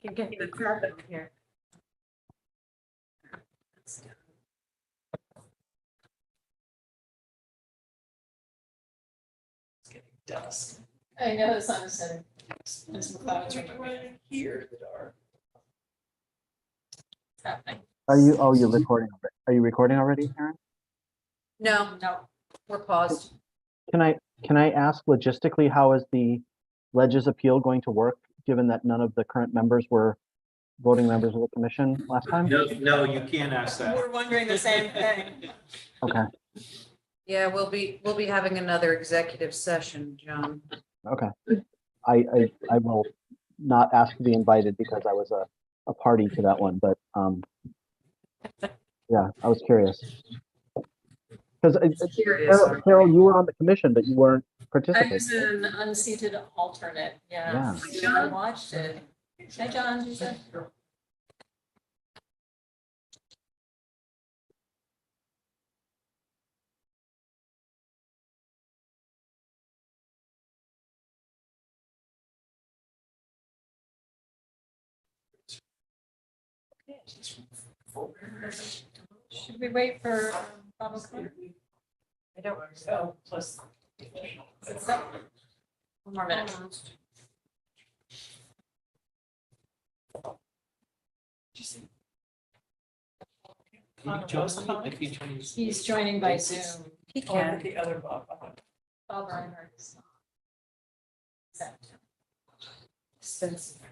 You can get the carpet here. It's getting dusk. I know the sun is setting. And some clouds are Here that are. happening. Are you? Oh, you're recording. Are you recording already, Aaron? No, we're paused. Can I ask logistically, how is the Ledges appeal going to work, given that none of the current members were voting members of the commission last time? No, you can't ask that. We're wondering the same thing. Okay, Yeah, we'll be having another executive session, John. okay. I will not ask to be invited because I was a party to that one, but yeah, I was curious. Because Curious. Carol, you were on the commission, but you weren't I participating. was an unseated alternate, yeah. Yeah. John watched it. Hi, John. Lisa. Should we wait for Bob O'Connor? I don't. Oh, plus. One more minute. He's joining by Zoom. He Oh, can. the other Bob. Bob Reinhardt is not. Expensive.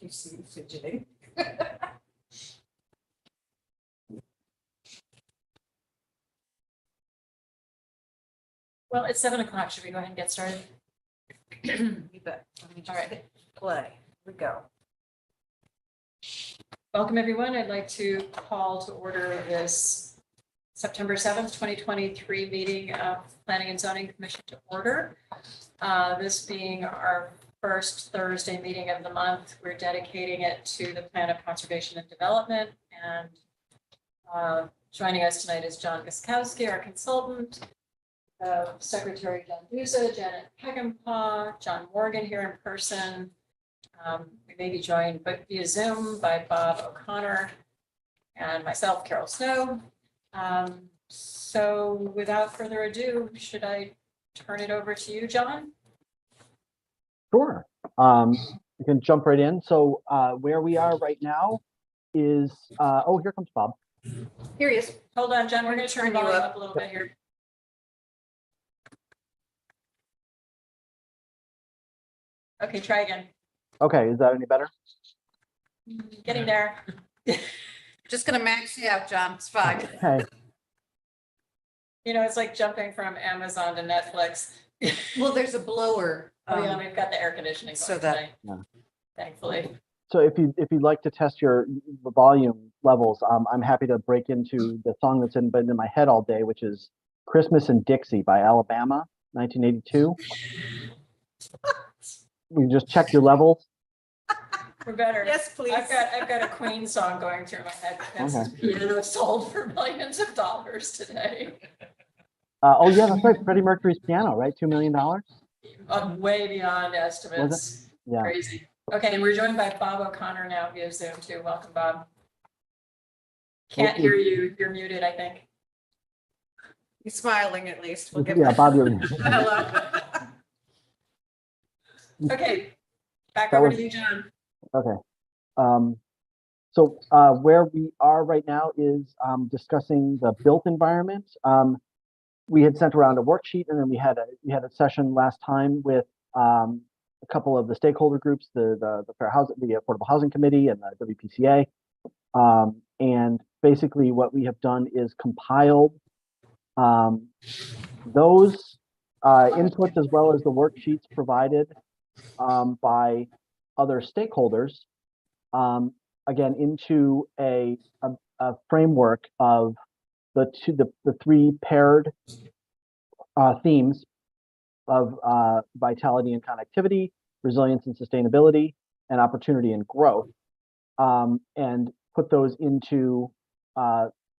You see me fidgeting. Well, it's 7:00. Should we go ahead and get started? You bet. Let me just All right. hit play. Here we go. Welcome, everyone. I'd like to call to order this September 7th, 2023 meeting of Planning and Zoning Commission to order. This being our first Thursday meeting of the month, we're dedicating it to the Plan of Conservation and Development. And joining us tonight is John Guskowski, our consultant, Secretary John Duza, Janet Peckinpah, John Morgan here in person. We may be joined but via Zoom by Bob O'Connor and myself, Carol Snow. So without further ado, should I turn it over to you, John? Sure. You can jump right in. So where we are right now is, oh, here comes Bob. Here he is. Hold on, John, we're going to turn Turn you you up up. a little bit here. Okay, try again. Okay, is that any better? Getting there. Just gonna max you out, John. It's fine. Okay. You know, it's like jumping from Amazon to Netflix. Well, there's a blower. Oh, yeah, we've got the air conditioning so going that- tonight. Yeah. Thankfully. So if you'd like to test your volume levels, I'm happy to break into the song that's been in my head all day, which is "Christmas in Dixie" by Alabama, 1982. We just check your levels. We're better. Yes, please. I've got a Queen song going through my head because Okay. this piano sold for millions of dollars today. Oh yeah, that's right. Freddie Mercury's piano, right? $2 million. Way beyond estimates. Yeah. Crazy. Okay, and we're joined by Bob O'Connor now via Zoom too. Welcome, Bob. Can't hear you. You're muted, I think. He's smiling at least. We'll give Yeah, him- Bob, you're. Hello. Okay, back That over was- to you, John. Okay. So where we are right now is discussing the built environment. We had sent around a worksheet, and then we had a session last time with a couple of the stakeholder groups, the Fair Housing, the Affordable Housing Committee, and the WPCA. And basically, what we have done is compiled those inputs as well as the worksheets provided by other stakeholders, again, into a framework of the three paired themes of vitality and connectivity, resilience and sustainability, and opportunity and growth, and put those into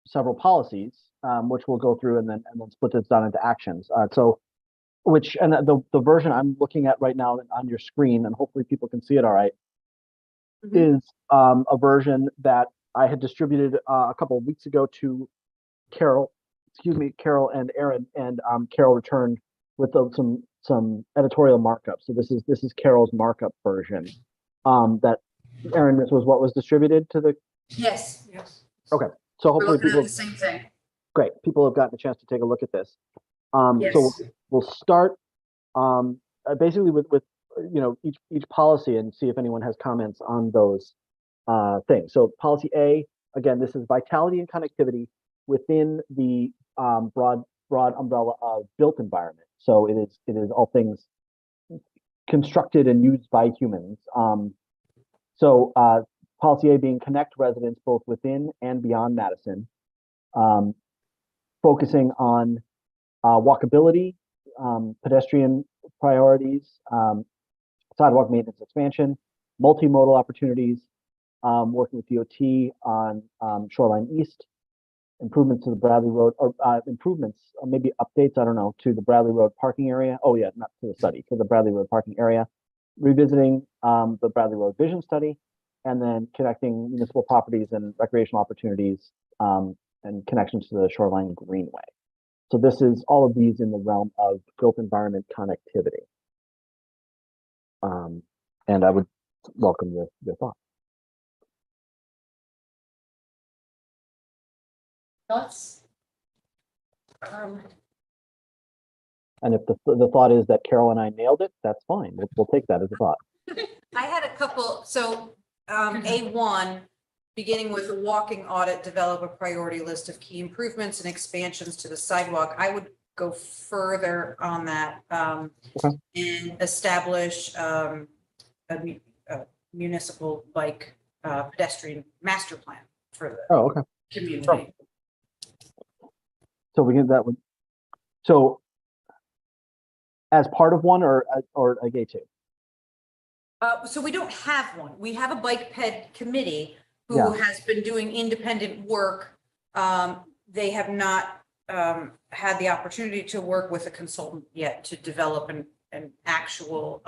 several policies, which we'll go through and then split this down into actions. So which, and the version I'm looking at right now on your screen, and hopefully people can see it all right, is a version that I had distributed a couple of weeks ago to Carol, Carol and Aaron, and Carol returned with some editorial markup. So this is Carol's markup version. That Aaron, this was what was distributed to the. Yes, Yes. Okay, so we're hopefully looking at people, the same thing. great, people have gotten a chance to take a look at this. Yes. So we'll start basically with each policy and see if anyone has comments on those things. So policy A, again, this is vitality and connectivity within the broad umbrella of built environment. So it is all things constructed and used by humans. So policy A being connect residents both within and beyond Madison, focusing on walkability, pedestrian priorities, sidewalk maintenance expansion, multimodal opportunities, working with DOT on Shoreline East, improvements to the Bradley Road, or improvements, or maybe updates, I don't know, to the Bradley Road parking area. Oh yeah, not to the study, to the Bradley Road parking area, revisiting the Bradley Road vision study, and then connecting municipal properties and recreational opportunities and connections to the Shoreline Greenway. So this is all of these in the realm of built environment connectivity. And I would welcome your thoughts. Thoughts? And if the thought is that Carol and I nailed it, that's fine. We'll take that as a thought. I had a couple, so A1, beginning with a walking audit, develop a priority list of key improvements and expansions to the sidewalk. I would go further on that and establish a municipal bike pedestrian master plan for the Oh, okay. community. So we get that one. So as part of one or like A2? So we don't have one. We have a bike ped committee who Yeah. has been doing independent work. They have not had the opportunity to work with a consultant yet to develop an actual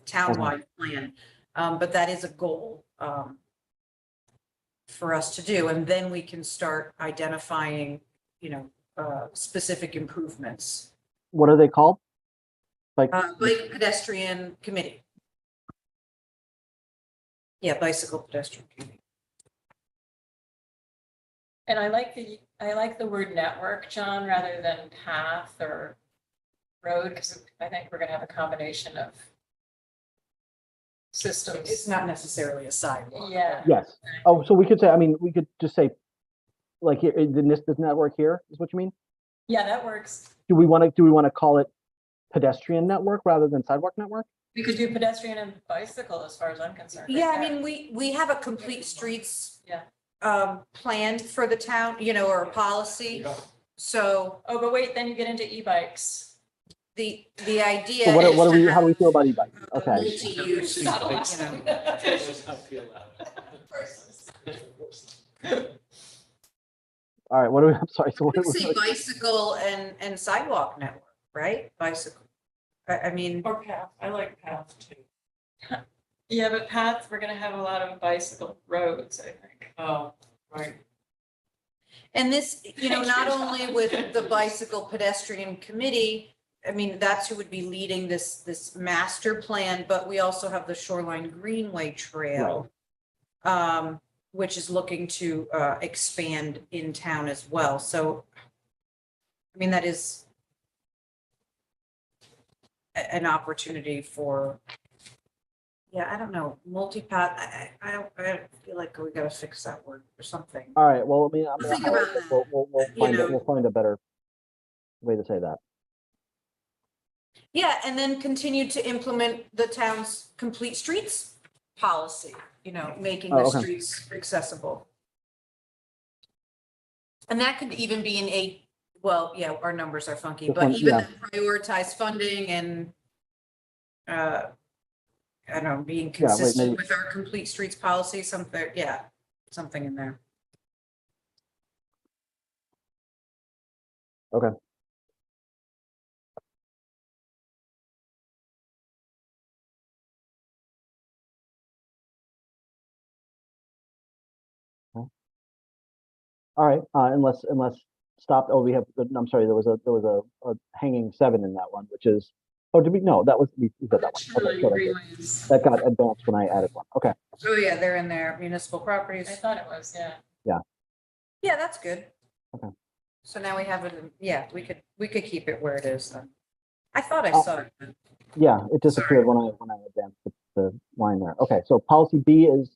townwide plan. But that is a goal for us to do. And then we can start identifying, specific improvements. What are they called? Like Bike pedestrian committee. Yeah, bicycle pedestrian committee. And I like the word network, John, rather than path or road, because I think we're gonna have a combination of systems. It's not necessarily a sidewalk. Yeah. yes. Oh, so we could say, I mean, we could just say, like here, this network here is what you mean? Yeah, that works. Do we want to call it pedestrian network rather than sidewalk network? We could do pedestrian and bicycle as far as I'm concerned. Yeah, right I there. mean, we have a complete streets Yeah. plan for the town, or a policy. So Oh, but wait, then you get into e-bikes. the idea. So is what to how do we have feel about e-bikes? a Okay. multi-use, Not allowed. All right. What do we? I'm sorry. So what? I would say bicycle and sidewalk network, right? Bicycle. I mean, Or path, I like path too. Yeah, but paths, we're gonna have a lot of bicycle roads, I think. Oh, right. and this, not only with the bicycle pedestrian committee, I mean, that's who would be leading this master plan, but we also have the Shoreline Greenway Trail, which is looking to expand in town as well. So, I mean, that is an opportunity for, I don't know, multipath. I feel like we gotta fix that word or something. All right. Well, I mean, I'm Think gonna, about that. we'll find a better way to say that. Yeah, and then continue to implement the town's complete streets policy, making the okay. streets accessible. And that could even be our numbers are funky, This but one, even yeah. the prioritize funding and I don't know, being Yeah, wait, consistent maybe- with our complete streets policy, something in there. Okay. All right, unless stopped, oh, I'm sorry, there was a hanging 7 in that one, which is, oh, did we, no, that was, we did that one. Okay, so that got advanced when I added one. Okay, Oh, yeah, they're in there, municipal I properties. thought it was, yeah. Yeah, that's good. Okay. So now we have it, yeah, we could keep it where it is then. I thought I Oh. saw it. yeah, it disappeared when I advanced the line there. Okay, so policy B is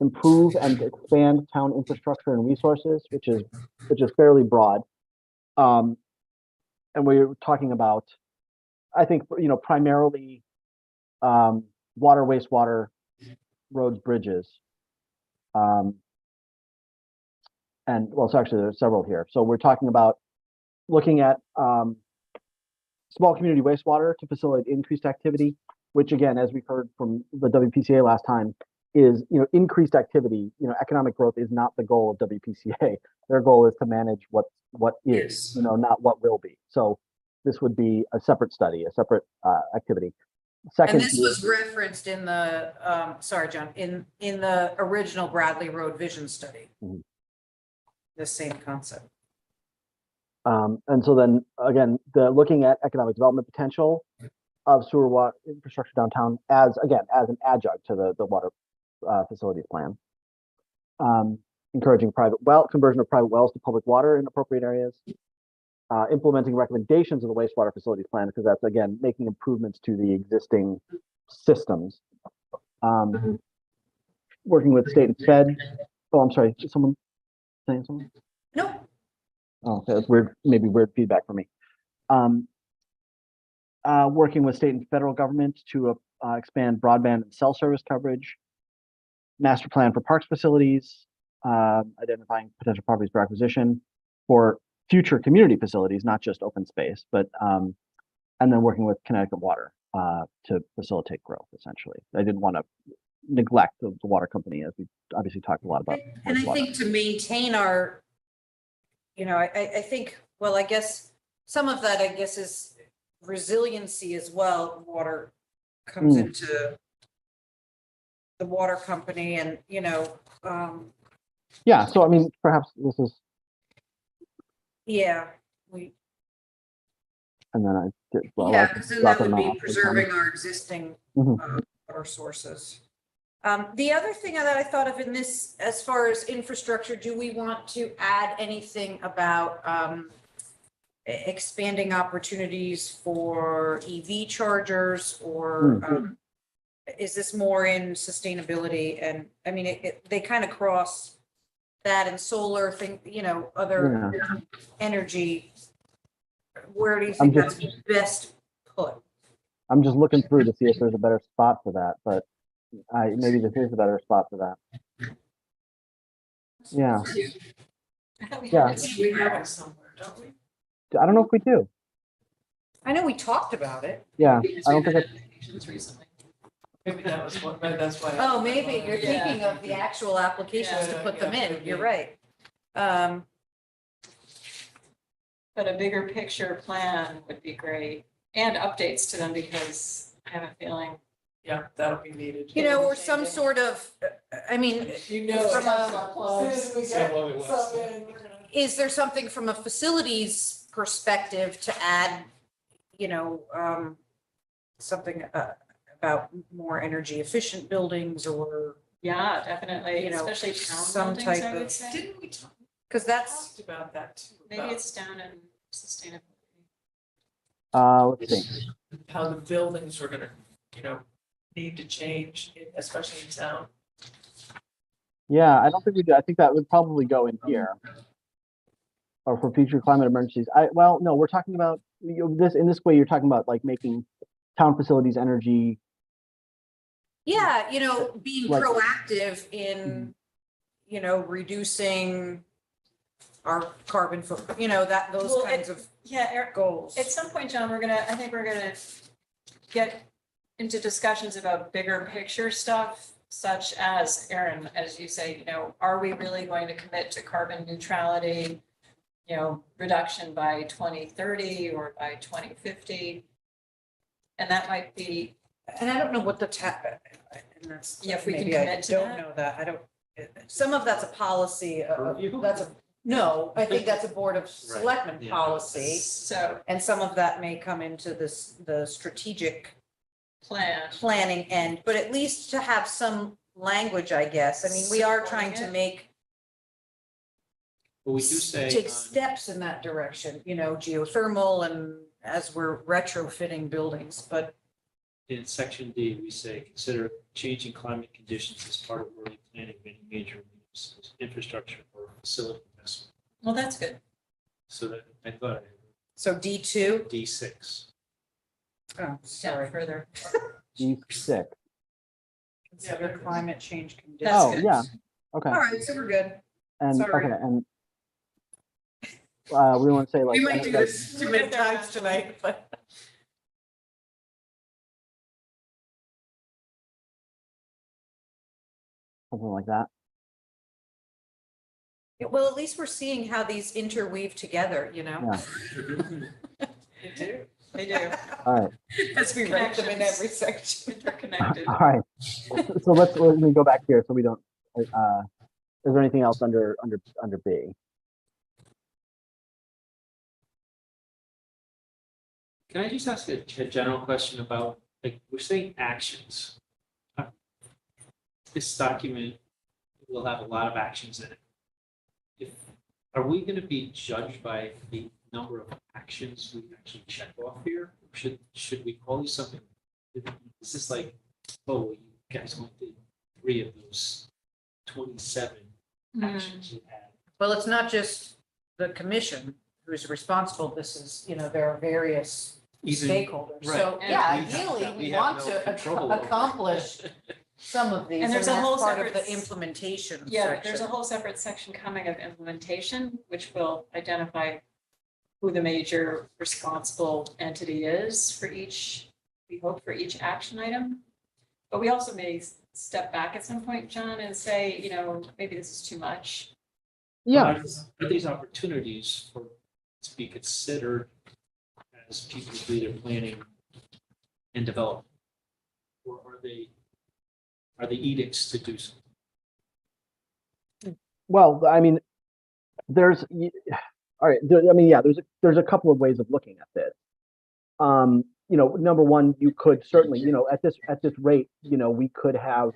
improve and expand town infrastructure and resources, which is fairly broad. And we're talking about, I think, primarily water, wastewater, roads, bridges. And well, so actually there's several here. So we're talking about looking at small community wastewater to facilitate increased activity, which again, as we heard from the WPCA last time, is increased activity. Economic growth is not the goal of WPCA. Their goal is to manage what is, not what will be. So this would be a separate study, a separate activity. Second, And this was referenced in the, sorry, John, in the original Bradley Road Vision Study. Mhm. The same concept. and so then again, looking at economic development potential of sewer water infrastructure downtown as an adjunct to the water facilities plan. Encouraging conversion of private wells to public water in appropriate areas. Implementing recommendations of the wastewater facilities plan, because that's again making improvements to the existing systems. Working with state and fed. Oh, I'm sorry. Is someone saying something? Nope. Oh, okay, that's weird. Maybe weird feedback for me. Working with state and federal government to expand broadband and cell service coverage. Master plan for parks facilities. Identifying potential properties for acquisition for future community facilities, not just open space, but and then working with Connecticut Water to facilitate growth. Essentially, I didn't want to neglect the water company, as we obviously talked a lot about. And I wastewater. think to maintain our, I think, well, I guess some of that, is resiliency as well. Water comes into the water company and, yeah, so I mean, perhaps this is, yeah, and then I did, well, yeah, I because then drop that them would be off. preserving our existing Mhm. water sources. The other thing that I thought of in this, as far as infrastructure, do we want to add anything about expanding opportunities for EV chargers, or is this more in sustainability? And I mean, they kind of cross that and solar thing, other energy. Where do you think that's best put? I'm just looking through to see if there's a better spot for that, but maybe this is a better spot for that. Yeah. Yeah. We have it somewhere, don't we? I don't know if we do. I know we talked about it. Yeah, I don't think Recently. Maybe that was what, maybe that's why. Oh, maybe you're Yeah. thinking of the actual applications to Yeah, put them yeah, in. maybe. You're right. But a bigger picture plan would be great, and updates to them, because I have a feeling. Yeah, that'll be needed. Or some sort of, I mean, from is there something from a facilities perspective to add, something about more energy efficient buildings, or, Yeah, definitely, You know, especially town some buildings, type I would of- say. Didn't we because that's, talked about that too? Maybe about it's down in sustainability. let's see. How the buildings are gonna, need to change, especially in town. Yeah, I don't think we do. I think that would probably go in here. Or for future climate emergencies. No, we're talking about this in this way. You're talking about like making town facilities energy. yeah, being Like- proactive in, reducing our carbon footprint, those Well, kinds of Yeah, Eric, goals. at some point, John, I think we're gonna get into discussions about bigger picture stuff, such as, Aaron, as you say, are we really going to commit to carbon neutrality, reduction by 2030 or by 2050? And that might be, And I don't know what and that's, Yeah, if we can maybe I commit to don't that. know that. I don't, some of that's a policy, that's a No, I think that's a Board of Selectmen yeah. policy. So And some of that may come into the strategic plan. planning end, but at least to have some language, I guess. I mean, we are trying to Supporting it. make But we do say, take steps in that direction, you know, geothermal and as we're retrofitting buildings, but in section D, we say, consider changing climate conditions as part of early planning of any major infrastructure or facility investment. Well, that's good. So that, I thought, so D2, D6. oh, sorry, Down further. E6. consider climate change conditions. That's Oh, good. yeah, okay. All right, so we're good. And, sorry. okay, and we want to say like. We might do this too many times tonight, but. Something like that. Well, at least we're seeing how these interweave together, you know? Yeah. They do. They do. All right, As we write them in Connections. every section. Interconnected. all right. So let me go back here so we don't, is there anything else under B? Can I just ask a general question about, like, we're saying actions. This document will have a lot of actions in it. Are we going to be judged by the number of actions we actually check off here? Should we call these something? Is this like, oh, you guys only did 3 of those 27 actions you had? Well, it's not just the commission who's responsible. This is, you know, there are various Even- stakeholders. right. So, And yeah, we have- ideally, we we have want no to control over it. accomplish some of these. And there's a whole that's part of separate the implementation Yeah, section. there's a whole separate section coming of implementation, which will identify who the major responsible entity is for each, we hope for each action item. But we also may step back at some point, John, and say, you know, maybe this is too much. Yeah, Are these opportunities for, to be considered as people who do their planning and development? Or are they edicts to do so? well, I mean, all right, I mean, yeah, there's a couple of ways of looking at this. You know, number one, you could certainly, you know, at this rate, you know, we could have,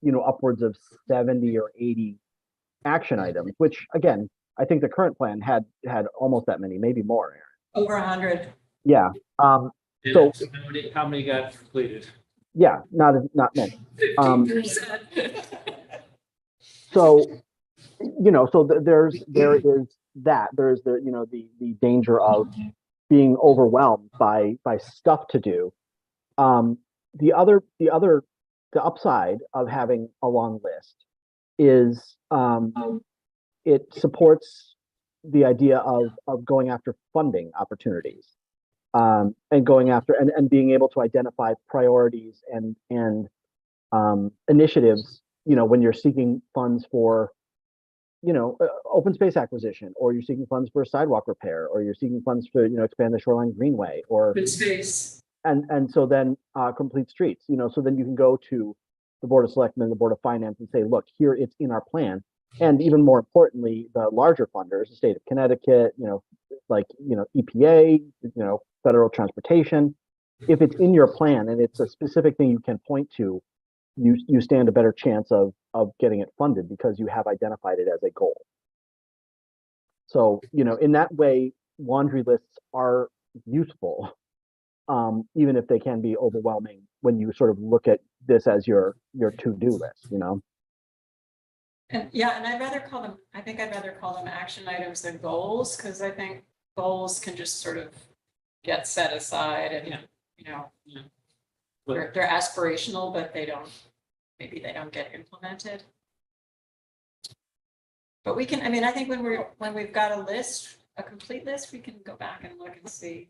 you know, upwards of 70 or 80 action items, which again, I think the current plan had almost that many, maybe more, Aaron. Over 100. Yeah, And So- how many got completed? yeah, not many. 50%. So, you know, so there is that, there's the, you know, the danger of being overwhelmed by stuff to do. The upside of having a long list is it supports the idea of going after funding opportunities, and going after and being able to identify priorities and initiatives, you know, when you're seeking funds for, you know, open space acquisition, or you're seeking funds for sidewalk repair, or you're seeking funds to, you know, expand the shoreline greenway, or Good space. and so then complete streets, you know, so then you can go to the Board of Selectmen, the Board of Finance, and say, look, here it's in our plan. And even more importantly, the larger funders, the state of Connecticut, you know, like, you know, EPA, you know, federal transportation, if it's in your plan and it's a specific thing you can point to, you stand a better chance of getting it funded because you have identified it as a goal. So, you know, in that way, laundry lists are useful, even if they can be overwhelming when you sort of look at this as your to-do list, you know? And yeah, and I'd rather call them action items than goals, because I think goals can just sort of get set aside and, Yeah. you know, But they're aspirational, but maybe they don't get implemented. But we can, I mean, I think when we've got a list, a complete list, we can go back and look and see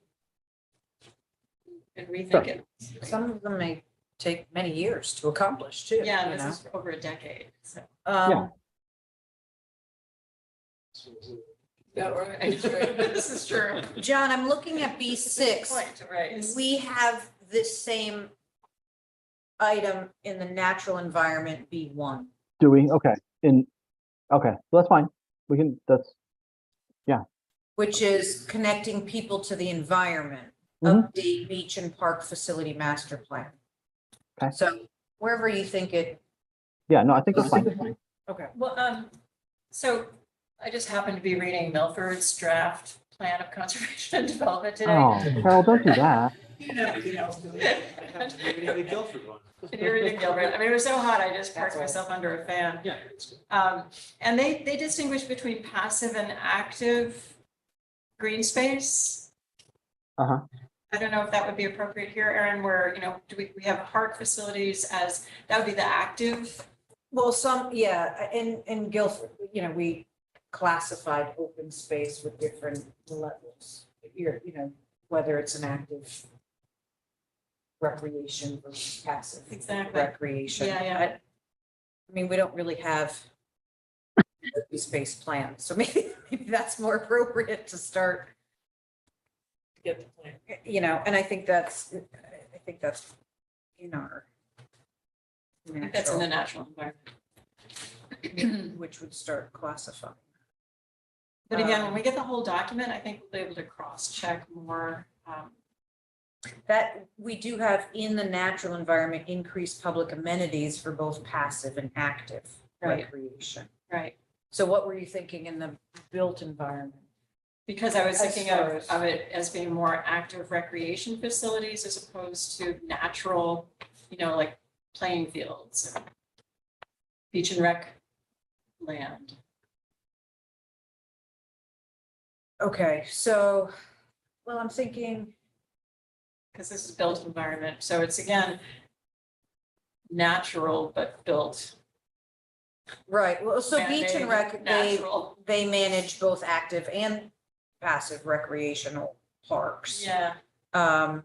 and rethink it. Some of them may take many years to accomplish too. Yeah, you this know? is over a decade, so. Yeah. This is true. John, I'm looking at B6. Point, right. We have this same item in the natural environment B1. Do we? Okay. Okay, so that's fine. we can, that's, which is connecting people to the environment, Mhm. update beach and park facility master plan. Okay. So wherever you think it, yeah, no, I think that's fine. okay. Well, so I just happened to be reading Milford's draft plan of conservation and development today. Oh, Carol, don't do that. You know, everything else to do. Maybe the Guilford one. And you're reading Gilbert. I mean, it was so hot, I just parked myself under a fan. Yeah, it's good. And they distinguish between passive and active green space. Uh-huh. I don't know if that would be appropriate here, Erin, where, do we have park facilities as, that would be the active? Well, in Guilford, we classified open space with different levels. Whether it's an active recreation versus passive. Exactly. Recreation. Yeah. I mean, we don't really have open space plans, so maybe that's more appropriate to start, Get the plan. and I think that's in our That's in the natural environment. which would start classifying. But again, when we get the whole document, I think we'll be able to cross-check more. That we do have in the natural environment, increased public amenities for both passive and active Right. recreation. Right. So what were you thinking in the built environment? Because I was As thinking far of it as being more active recreation facilities as opposed to natural, like playing fields, and beach and rec land. Okay, so, well, I'm thinking, Because this is built environment, so it's again, natural but built. right, well, so beach and rec, Natural. they manage both active and passive recreational parks. Yeah, And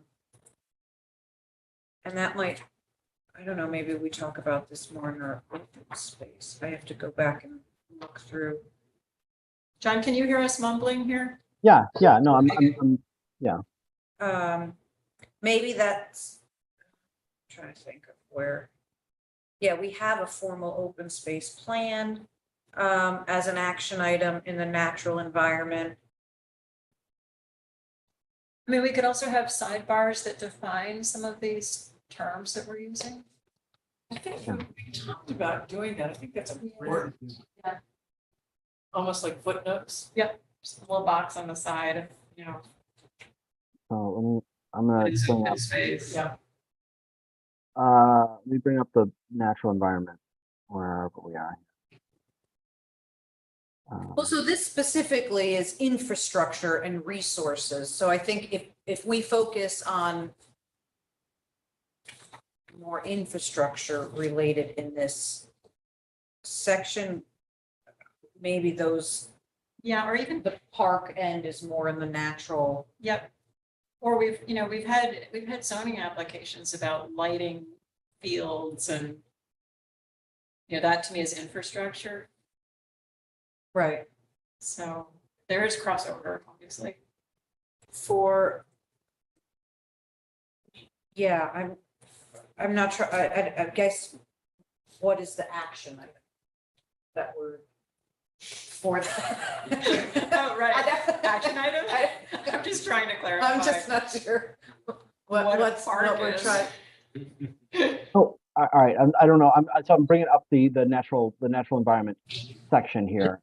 that might, I don't know, maybe we talk about this more in our open space. I have to go back and look through. John, can you hear us mumbling here? Yeah, no, I'm Maybe that's, I'm trying to think of where. Yeah, we have a formal open space plan as an action item in the natural environment. I mean, we could also have sidebars that define some of these terms that we're using. I think we talked about doing that. I think that's important. Yeah. Almost like footnotes. Just a little box on the side, so I'm gonna bring up, Yeah. let me bring up the natural environment wherever we are. Well, so this specifically is infrastructure and resources. So I think if we focus on more infrastructure related in this section, maybe those, Yeah, or even, the park end is more in the natural. yep. Or we've had zoning applications about lighting fields and, that to me is infrastructure. Right. So there is crossover, obviously. Yeah, I'm not sure, I guess, what is the action item that we're for that? Oh, right. Action item? I- I'm just trying to clarify. I'm just not sure What a what park we're is. trying. Oh, all right, I don't know, so I'm bringing up the natural environment section here.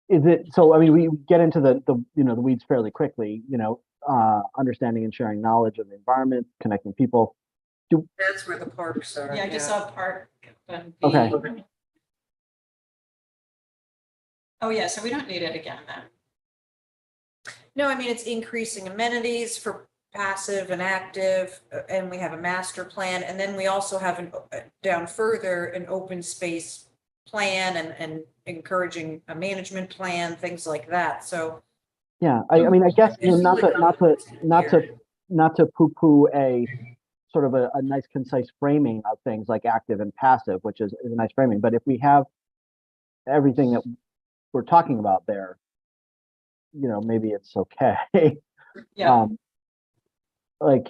Is it, so, I mean, we get into the weeds fairly quickly, understanding and sharing knowledge of the environment, connecting people. That's where the parks are. Yeah, I just saw park. and Okay. Oh, yeah, so we don't need it again then. No, I mean, it's increasing amenities for passive and active, and we have a master plan, and then we also have down further, an open space plan and encouraging a management plan, things like that, so. Yeah, I mean, I guess, not to poo-poo a sort of a nice concise framing of things like active and passive, which is a nice framing, but if we have everything that we're talking about there, maybe it's okay. Yeah. Like,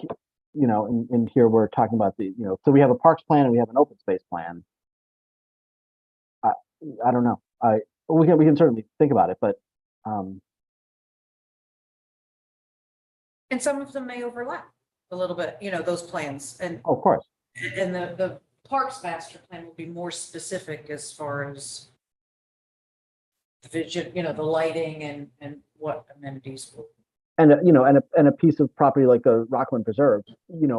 in here, we're talking about so we have a parks plan and we have an open space plan. I don't know. We can certainly think about it, but, And some of them may overlap a little bit, those plans, and, of course. and the Parks Master Plan will be more specific as far as the vision, the lighting and what amenities will. And, and a piece of property like the Rockland Preserve,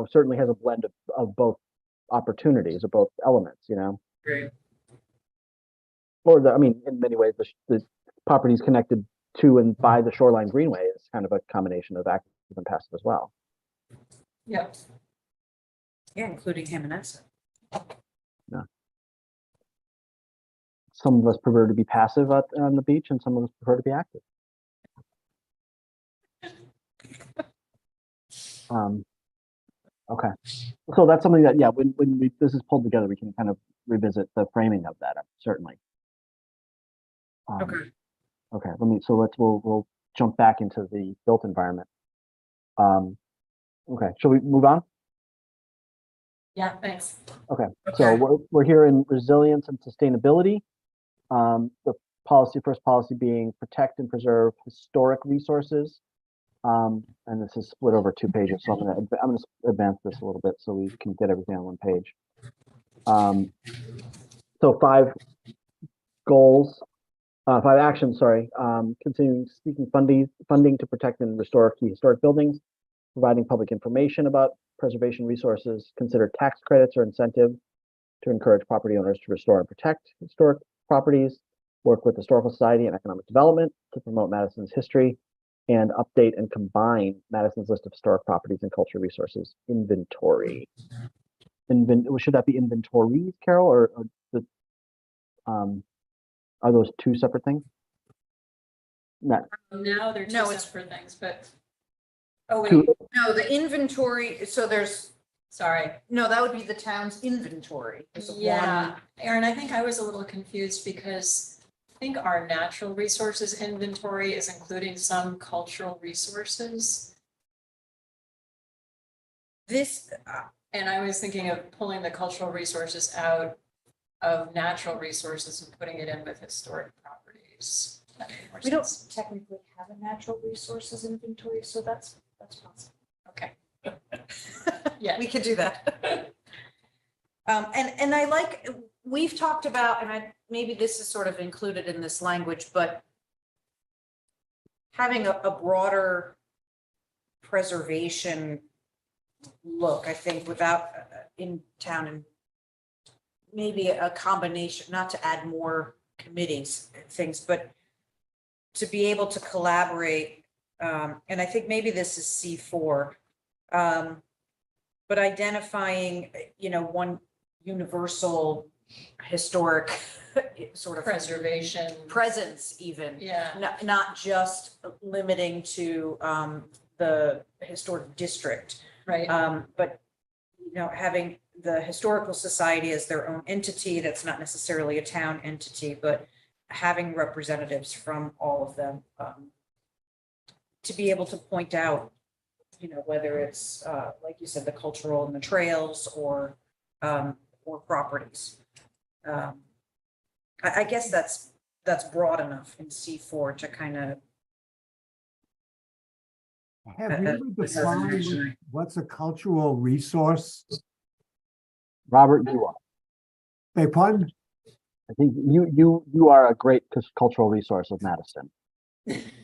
certainly has a blend of both opportunities or both elements, Great. or in many ways, the properties connected to and by the Shoreline Greenway is kind of a combination of active and passive as well. Yep. Yeah, including Hammonesa. Some of us prefer to be passive on the beach, and some of us prefer to be active. Okay, so that's something that, yeah, when this is pulled together, we can kind of revisit the framing of that, certainly. Okay. Okay, we'll jump back into the built environment. Okay, shall we move on? Yeah, thanks. Okay, so we're here in resilience and sustainability. The first policy being protect and preserve historic resources. And this is split over 2 pages, so I'm gonna advance this a little bit so we can get everything on 1 page. So 5 goals, 5 actions, sorry. Continuing seeking funding to protect and restore key historic buildings, providing public information about preservation resources, consider tax credits or incentive to encourage property owners to restore and protect historic properties, work with Historical Society and Economic Development to promote Madison's history, and update and combine Madison's list of historic properties and cultural resources inventory. Should that be inventories, Carol, or are those 2 separate things? No. Now they're 2 No, it's- separate things, but, oh, wait, 2, No, the inventory, so sorry. no, that would be the town's inventory. It's Yeah, one- Aaron, I think I was a little confused because I think our natural resources inventory is including some cultural resources. This, And I was thinking of pulling the cultural resources out of natural resources and putting it in with historic properties. That made more we don't sense. technically have a natural resources inventory, so that's possible. Okay. Yeah. We could do that. And I like, we've talked about, and maybe this is sort of included in this language, but having a broader preservation look, I think, without in town, and maybe a combination, not to add more committees, things, but to be able to collaborate. And I think maybe this is C4, but identifying, one universal historic sort of Preservation. presence even. Yeah, Not just limiting to the historic district, right. but having the Historical Society as their own entity that's not necessarily a town entity, but having representatives from all of them to be able to point out, whether it's like you said, the cultural and the trails or properties. I guess that's broad enough in C4 to kind of. Have you ever defined what's a cultural resource? Robert, you are. Beg pardon? I think you are a great cultural resource of Madison.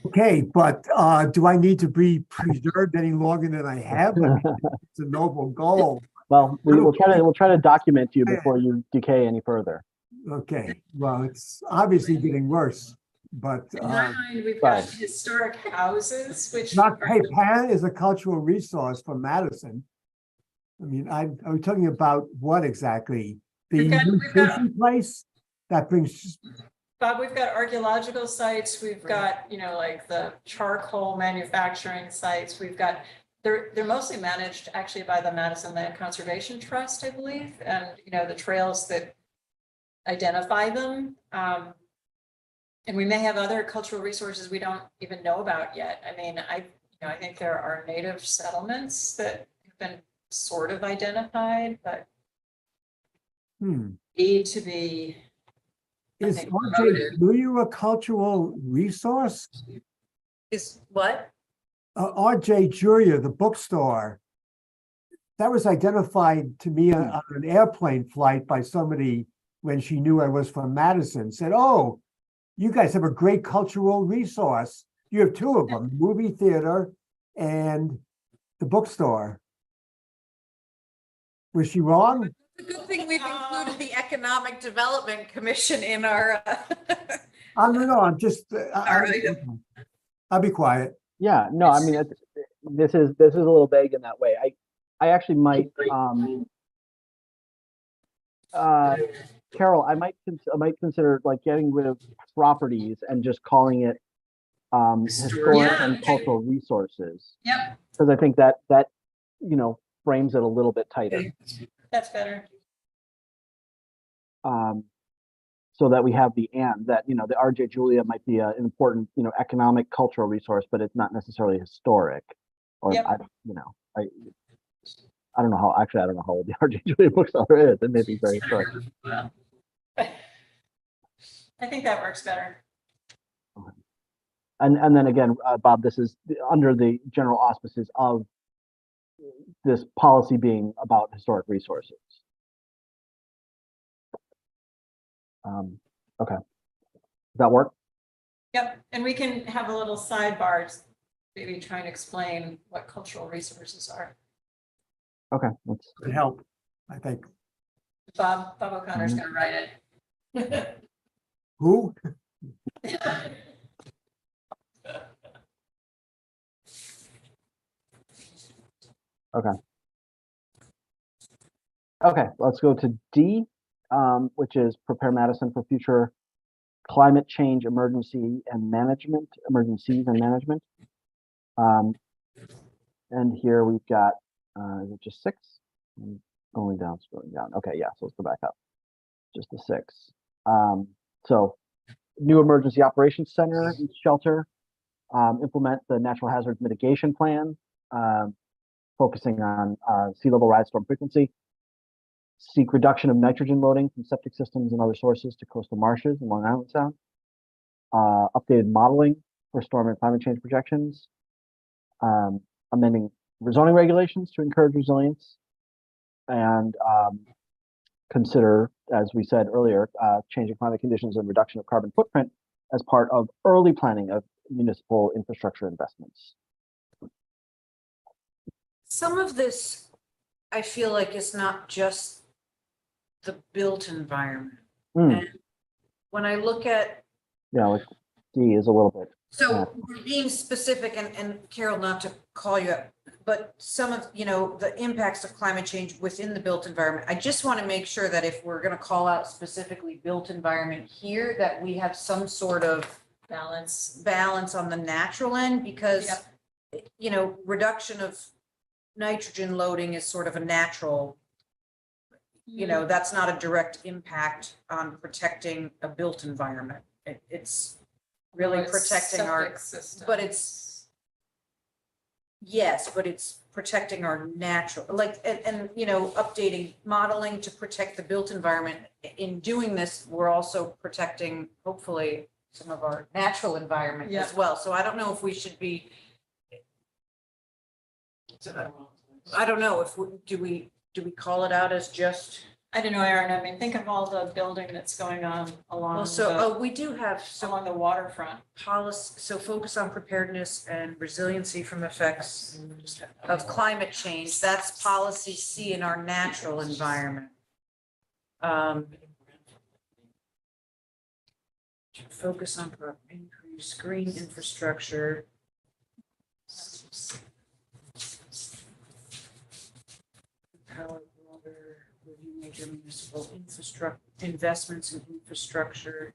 Okay, but do I need to be preserved any longer than I have? I mean, it's a noble goal. Well, we'll try to document you before you decay any further. Okay, well, it's obviously getting worse, but In my mind, we've got right. historic houses, which. not, hey, Pan is a cultural resource for Madison. I mean, I'm talking about what exactly? The We've got- nutrition place that brings, Bob, we've got archaeological sites, we've got, like the charcoal manufacturing sites, we've got, they're mostly managed actually by the Madison Land Conservation Trust, I believe, and, the trails that identify them. And we may have other cultural resources we don't even know about yet. I mean, I think there are native settlements that have been sort of identified, but need to be Is think RJ voted. Julia a cultural resource? Is what? RJ Julia, the bookstore, that was identified to me on an airplane flight by somebody when she knew I was from Madison, said, oh, you guys have a great cultural resource. You have two of them, movie theater and the bookstore. Was she wrong? The good thing we've included the Economic Development Commission in our, No, I'm just, I'll be quiet. Yeah, no, I mean, this is a little vague in that way. I actually might, Carol, I might consider like getting rid of properties and just calling it historic Yeah. and cultural resources. Yep, Because I think that frames it a little bit tighter. that's better. So that we have the and that, the RJ Julia might be an important, economic, cultural resource, but it's not necessarily historic. Or Yep. I don't know how, actually, I don't know how old the RJ Julia bookstore is. It may be very historic. I think that works better. And then again, Bob, this is under the general auspices of this policy being about historic resources. Okay. Does that work? Yep, and we can have a little sidebar, maybe trying to explain what cultural resources are. Okay. Could help, I think. Bob O'Connor's gonna write it. Who? Okay, let's go to D, which is prepare Madison for future climate change emergencies and management. And here we've got, is it just 6? Going down, scrolling down. Okay, yeah, so let's go back up. Just the 6. So new emergency operations center and shelter, implement the natural hazard mitigation plan, focusing on sea level rise storm frequency, seek reduction of nitrogen loading from septic systems and other sources to coastal marshes in Long Island Sound, updated modeling for storm and climate change projections, amending rezoning regulations to encourage resilience, and consider, as we said earlier, changing climate conditions and reduction of carbon footprint as part of early planning of municipal infrastructure investments. some of this, I feel like is not just the built environment. Mm, And when I look at, yeah, like D is a little bit. so we're being specific, and Carol, not to call you up, but some of, the impacts of climate change within the built environment. I just want to make sure that if we're going to call out specifically built environment here, that we have some sort of balance on the natural end, because, reduction of nitrogen loading is sort of a natural, that's not a direct impact on protecting a built environment. It's really protecting our, but it's, yes, but it's protecting our natural, and updating modeling to protect the built environment. In doing this, we're also protecting, hopefully, some of our natural environment Yeah. as well. So I don't know if we should be, I don't know if, do we call it out as just, I don't know, Aaron, I mean, think of all the building that's going on along we do have along the waterfront. policy, so focus on preparedness and resiliency from effects of climate change. That's policy C in our natural environment. Focus on increased green infrastructure. Power, water, review major municipal infrastructure, investments in infrastructure.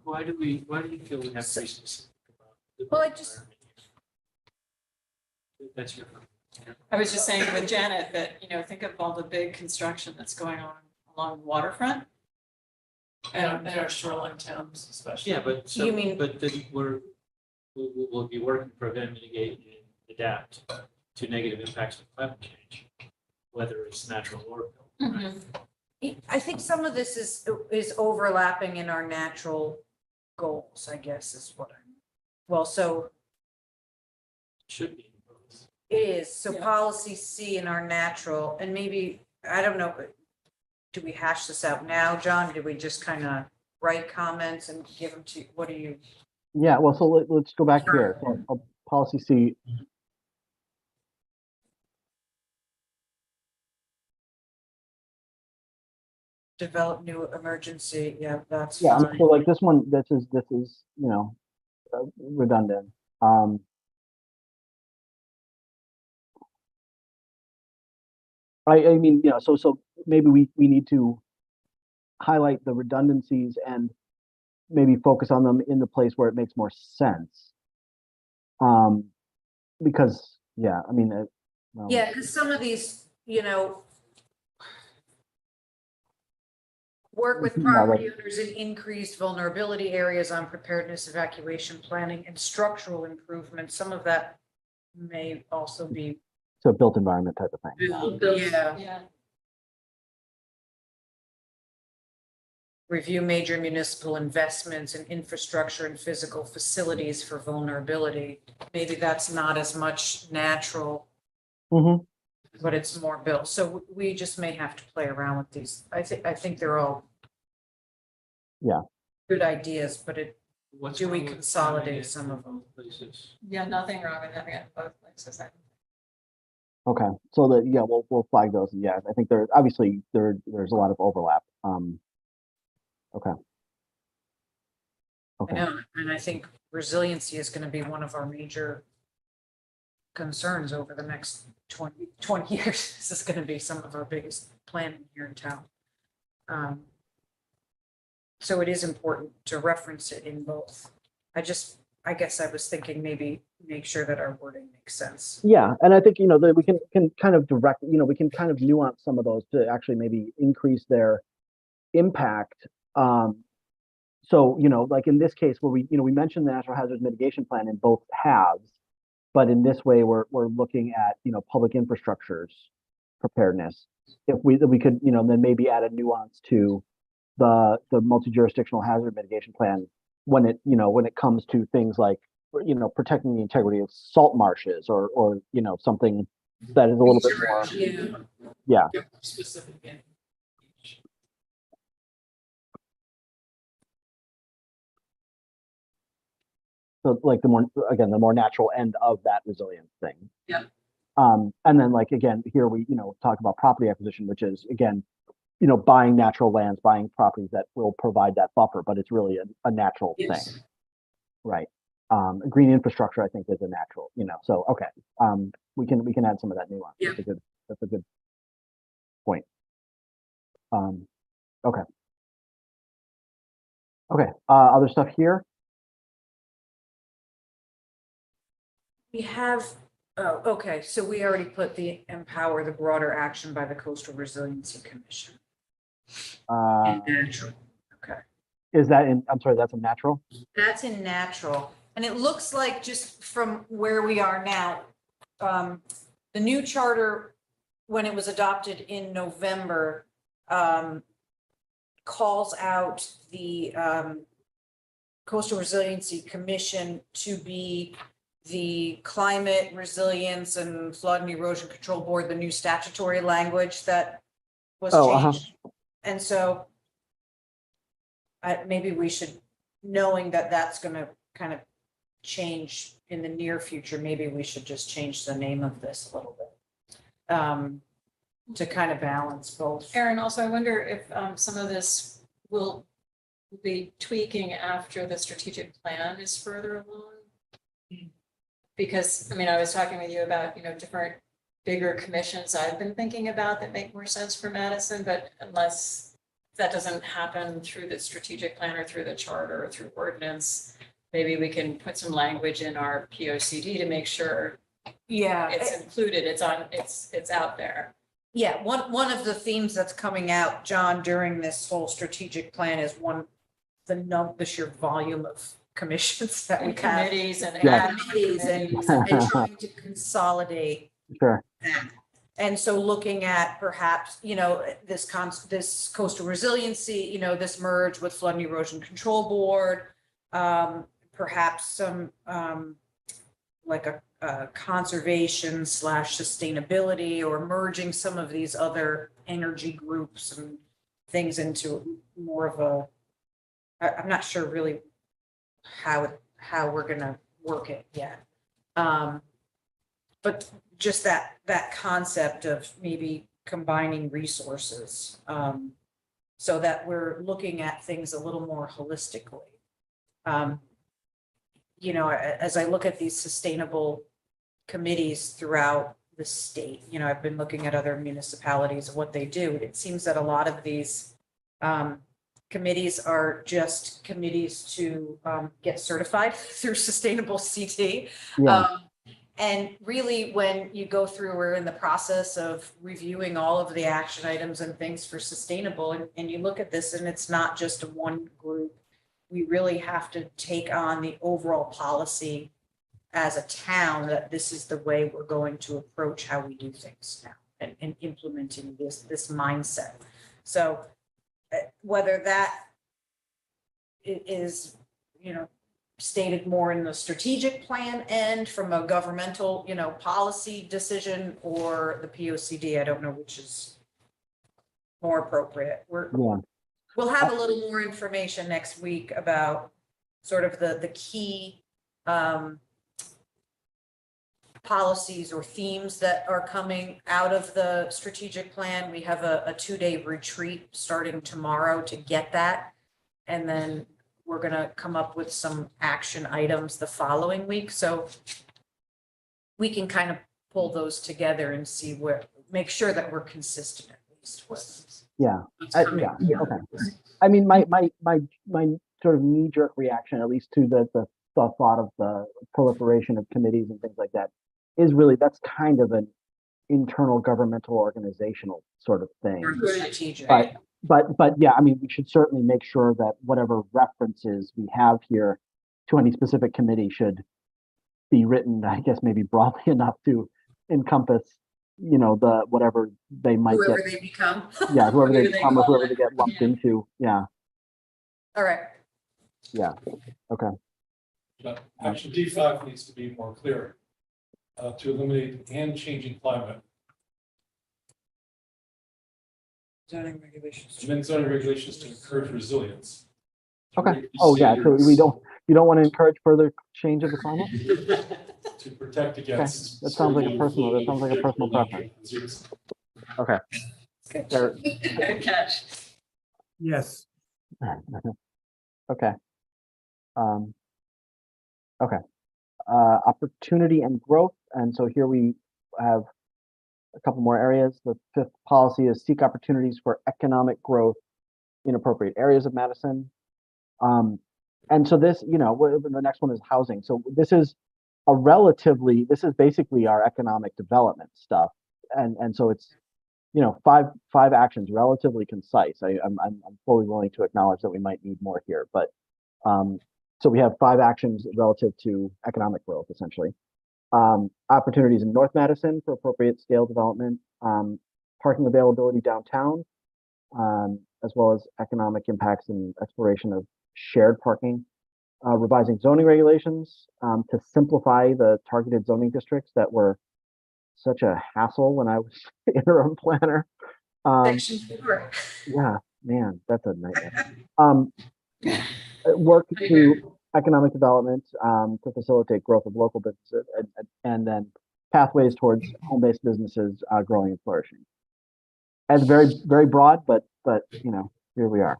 Why do you feel we have to be specific about the Well, I just- environment? That's your. I was just saying with Janet that, think of all the big construction that's going on along the waterfront. And our shoreline towns especially. Yeah, but so, You mean- but then we'll be working to prevent, mitigate, and adapt to negative impacts of climate change, whether it's natural or built. Right? I think some of this is overlapping in our natural goals, I guess is what I'm, well, so Should be. it is, so Yeah. policy C in our natural, and maybe, I don't know, but do we hash this out now, John? Do we just kind of write comments and give them to, what do you? Yeah, well, so let's go back here. So, policy C. Develop new emergency, yeah, that's Yeah, fine. so like this one, this is, you know, redundant. I mean, yeah, so maybe we need to highlight the redundancies and maybe focus on them in the place where it makes more sense. Because, yeah, I mean, well, Yeah, because some of these, work with Yeah, property owners in increased vulnerability areas on preparedness, evacuation, planning, and structural improvements. Some of that may also be. so built environment type of thing. Yeah. Yeah, Review major municipal investments in infrastructure and physical facilities for vulnerability. Maybe that's not as much natural, Mm-hmm. but it's more built. So we just may have to play around with these. I think they're all. Yeah. Good ideas, but What's Do we wrong with consolidate having it some of in both places? yeah, nothing wrong with having it in both places. Okay, so we'll flag those. Yeah, I think there's a lot of overlap. Okay. I Okay. know, and I think resiliency is gonna be one of our major concerns over the next 20 years. This is gonna be some of our biggest planning here in town. So it is important to reference it in both. I guess I was thinking maybe make sure that our wording makes sense. Yeah, and I think, that we can kind of we can kind of nuance some of those to actually maybe increase their impact. So, like in this case where we mentioned the natural hazards mitigation plan in both halves, but in this way, we're looking at, public infrastructures preparedness. If we could, then maybe add a nuance to the multi-jurisdictional hazard mitigation plan when it comes to things like, protecting the integrity of salt marshes or something that is a little bit more. Yeah. Specific in each. So like the more natural end of that resilience thing. Yeah. And then like, again, here we, talk about property acquisition, which is again, buying natural lands, buying properties that will provide that buffer, but it's really a natural Yes. thing. Right. Green infrastructure, I think is a natural, so, okay. We can add some of that nuance. Yeah. That's a good point. Okay. Okay, other stuff here? We have, oh, okay, so we already put the empower the broader action by the Coastal Resiliency Commission. Uh, Natural, okay. is that I'm sorry, that's a natural? That's in natural, and it looks like just from where we are now, the new charter, when it was adopted in November, calls out the Coastal Resiliency Commission to be the Climate Resilience and Flood and Erosion Control Board, the new statutory language that was changed. And so maybe we should, knowing that that's going to kind of change in the near future, maybe we should just change the name of this a little bit to kind of balance both. Aaron, also, I wonder if some of this will be tweaking after the strategic plan is further along. Because, I mean, I was talking with you about, different bigger commissions I've been thinking about that make more sense for Madison, but unless that doesn't happen through the strategic plan or through the charter or through ordinance, maybe we can put some language in our POCD to make sure Yeah. it's included, it's out there. Yeah, one of the themes that's coming out, John, during this whole strategic plan is the sheer volume of commissions that we And have. committees and. Yeah. Committees and trying to consolidate Sure. that. And so looking at perhaps, this coastal resiliency, this merge with Flood and Erosion Control Board, perhaps some, like a conservation / sustainability, or merging some of these other energy groups and things into more of I'm not sure really how we're gonna work it yet. But just that concept of maybe combining resources, so that we're looking at things a little more holistically. As I look at these sustainable committees throughout the state, I've been looking at other municipalities and what they do. It seems that a lot of these committees are just committees to get certified through Sustainable CT. Yeah. And really, when you go through, we're in the process of reviewing all of the action items and things for sustainable, and you look at this, and it's not just a one group. We really have to take on the overall policy as a town, that this is the way we're going to approach how we do things now, and implementing this mindset. So whether that is, stated more in the strategic plan end from a governmental, policy decision, or the POCD, I don't know which is more appropriate. We'll have a little more information next week about sort of the key policies or themes that are coming out of the strategic plan. We have a 2-day retreat starting tomorrow to get that. And then we're going to come up with some action items the following week. So we can kind of pull those together and see make sure that we're consistent at least with. Yeah. Okay. I mean, my sort of knee-jerk reaction, at least to the thought of the proliferation of committees and things like that, is really, that's kind of an internal governmental organizational sort of thing. Strategic. But yeah, I mean, we should certainly make sure that whatever references we have here to any specific committee should be written, I guess, maybe broadly enough to encompass, the whatever they might Whoever get. they become. Yeah, whoever they Whoever they become or call whoever they get lumped Yeah. into. Yeah. All right. Yeah. Okay. Action D5 needs to be more clear to eliminate and changing climate. Zoning regulations. And then zoning regulations to encourage resilience. Okay. Oh yeah. So you don't want to encourage further change of the climate? To protect against. That sounds like a personal preference. Disease. Okay. Good. There- Good catch. Yes. Okay. Okay. Opportunity and growth. And so here we have a couple more areas. The 5th policy is seek opportunities for economic growth in appropriate areas of Madison. And so this, the next one is housing. So this is basically our economic development stuff. And so it's, 5 actions, relatively concise. I'm fully willing to acknowledge that we might need more here, but so we have 5 actions relative to economic growth, essentially. Opportunities in North Madison for appropriate scale development, parking availability downtown, as well as economic impacts and exploration of shared parking, revising zoning regulations to simplify the targeted zoning districts that were such a hassle when I was interim planner. Section 4. Yeah, man, that's a nightmare. Work to economic development to facilitate growth of local businesses, and then pathways towards home-based businesses growing and flourishing. It's very, very broad, but here we are.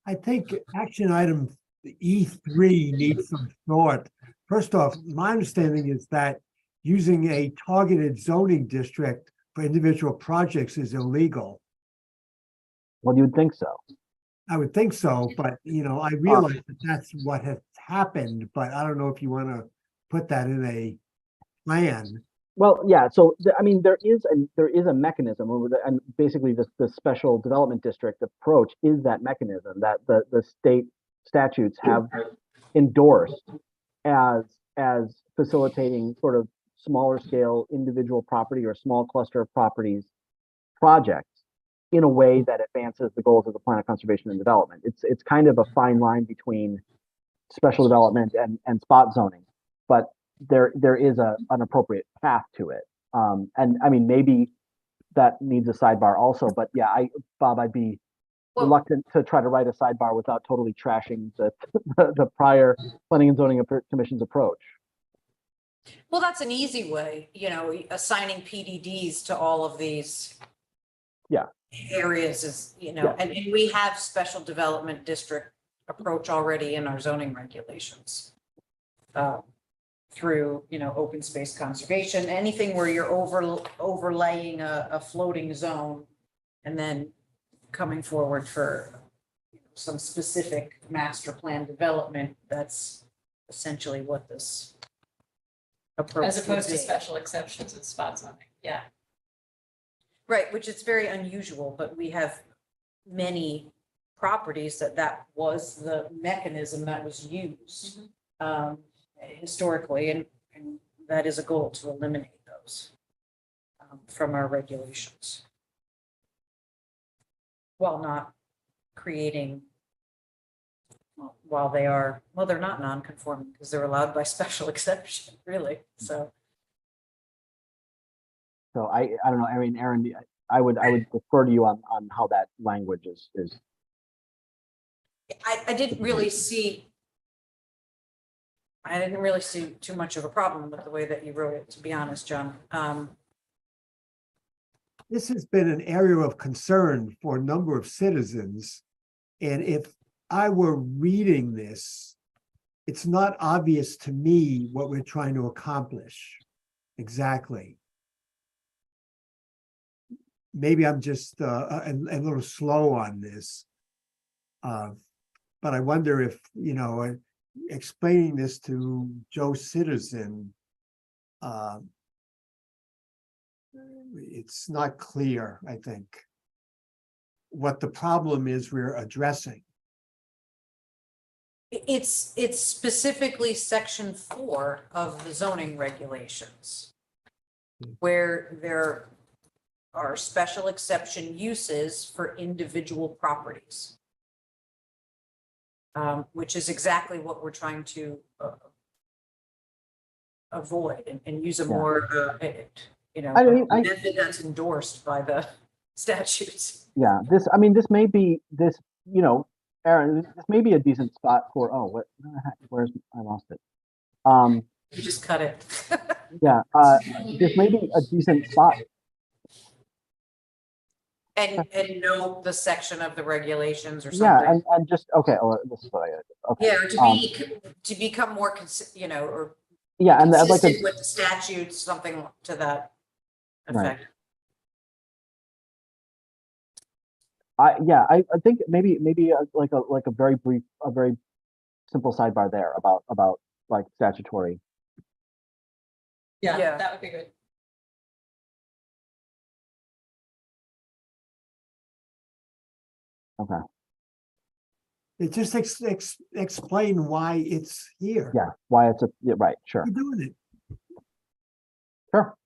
I think action item E3 needs some thought. First off, my understanding is that using a targeted zoning district for individual projects is illegal. Well, you'd think so. I would think so, but I realize that that's what has happened, but I don't know if you want to put that in a plan. Well, yeah. So I mean, there is a mechanism, and basically the special development district approach is that mechanism that the state statutes have endorsed as facilitating sort of smaller scale individual property or a small cluster of properties projects in a way that advances the goals of the plan of conservation and development. It's kind of a fine line between special development and spot zoning, but there is an appropriate path to it. And I mean, maybe that needs a sidebar also, but yeah, Bob, I'd be Well- reluctant to try to write a sidebar without totally trashing the prior planning and zoning commission's approach. Well, that's an easy way, assigning PDDs to all of these. Yeah. Areas is, Yeah. and we have special development district approach already in our zoning regulations. Through, open space conservation, anything where you're overlaying a floating zone and then coming forward for some specific master plan development, that's essentially what this approach As opposed to would be. special exceptions and spot zoning, yeah. Right, which is very unusual, but we have many properties that was the mechanism that was used historically, and that is a goal to eliminate those from our regulations. While not creating, while they are, well, they're not non-conforming because they're allowed by special exception, really, so. So I don't know, I mean, Aaron, I would defer to you on how that language is. I didn't really see too much of a problem with the way that you wrote it, to be honest, John. This has been an area of concern for a number of citizens. And if I were reading this, it's not obvious to me what we're trying to accomplish exactly. Maybe I'm just a little slow on this. But I wonder if, explaining this to Joe Citizen, it's not clear, I think, what the problem is we're addressing. It's specifically section 4 of the zoning regulations, where there are special exception uses for individual properties. Which is exactly what we're trying to avoid and use a more, method that's endorsed by the statutes. Yeah, this may be Aaron, this may be a decent spot for, I lost it. You just cut it. Yeah, this may be a decent spot. And know the section of the regulations or Yeah, something. and just, okay, this is what I gotta do. Okay. Yeah, or to become more, or Yeah, and I'd like to, consistent with the statutes, something to that Right. effect. I think maybe like a very brief, a very simple sidebar there about like statutory. Yeah, Yeah. that would be good. Okay. It just explain why it's here. Yeah, why it's right, sure. We're doing it. Sure.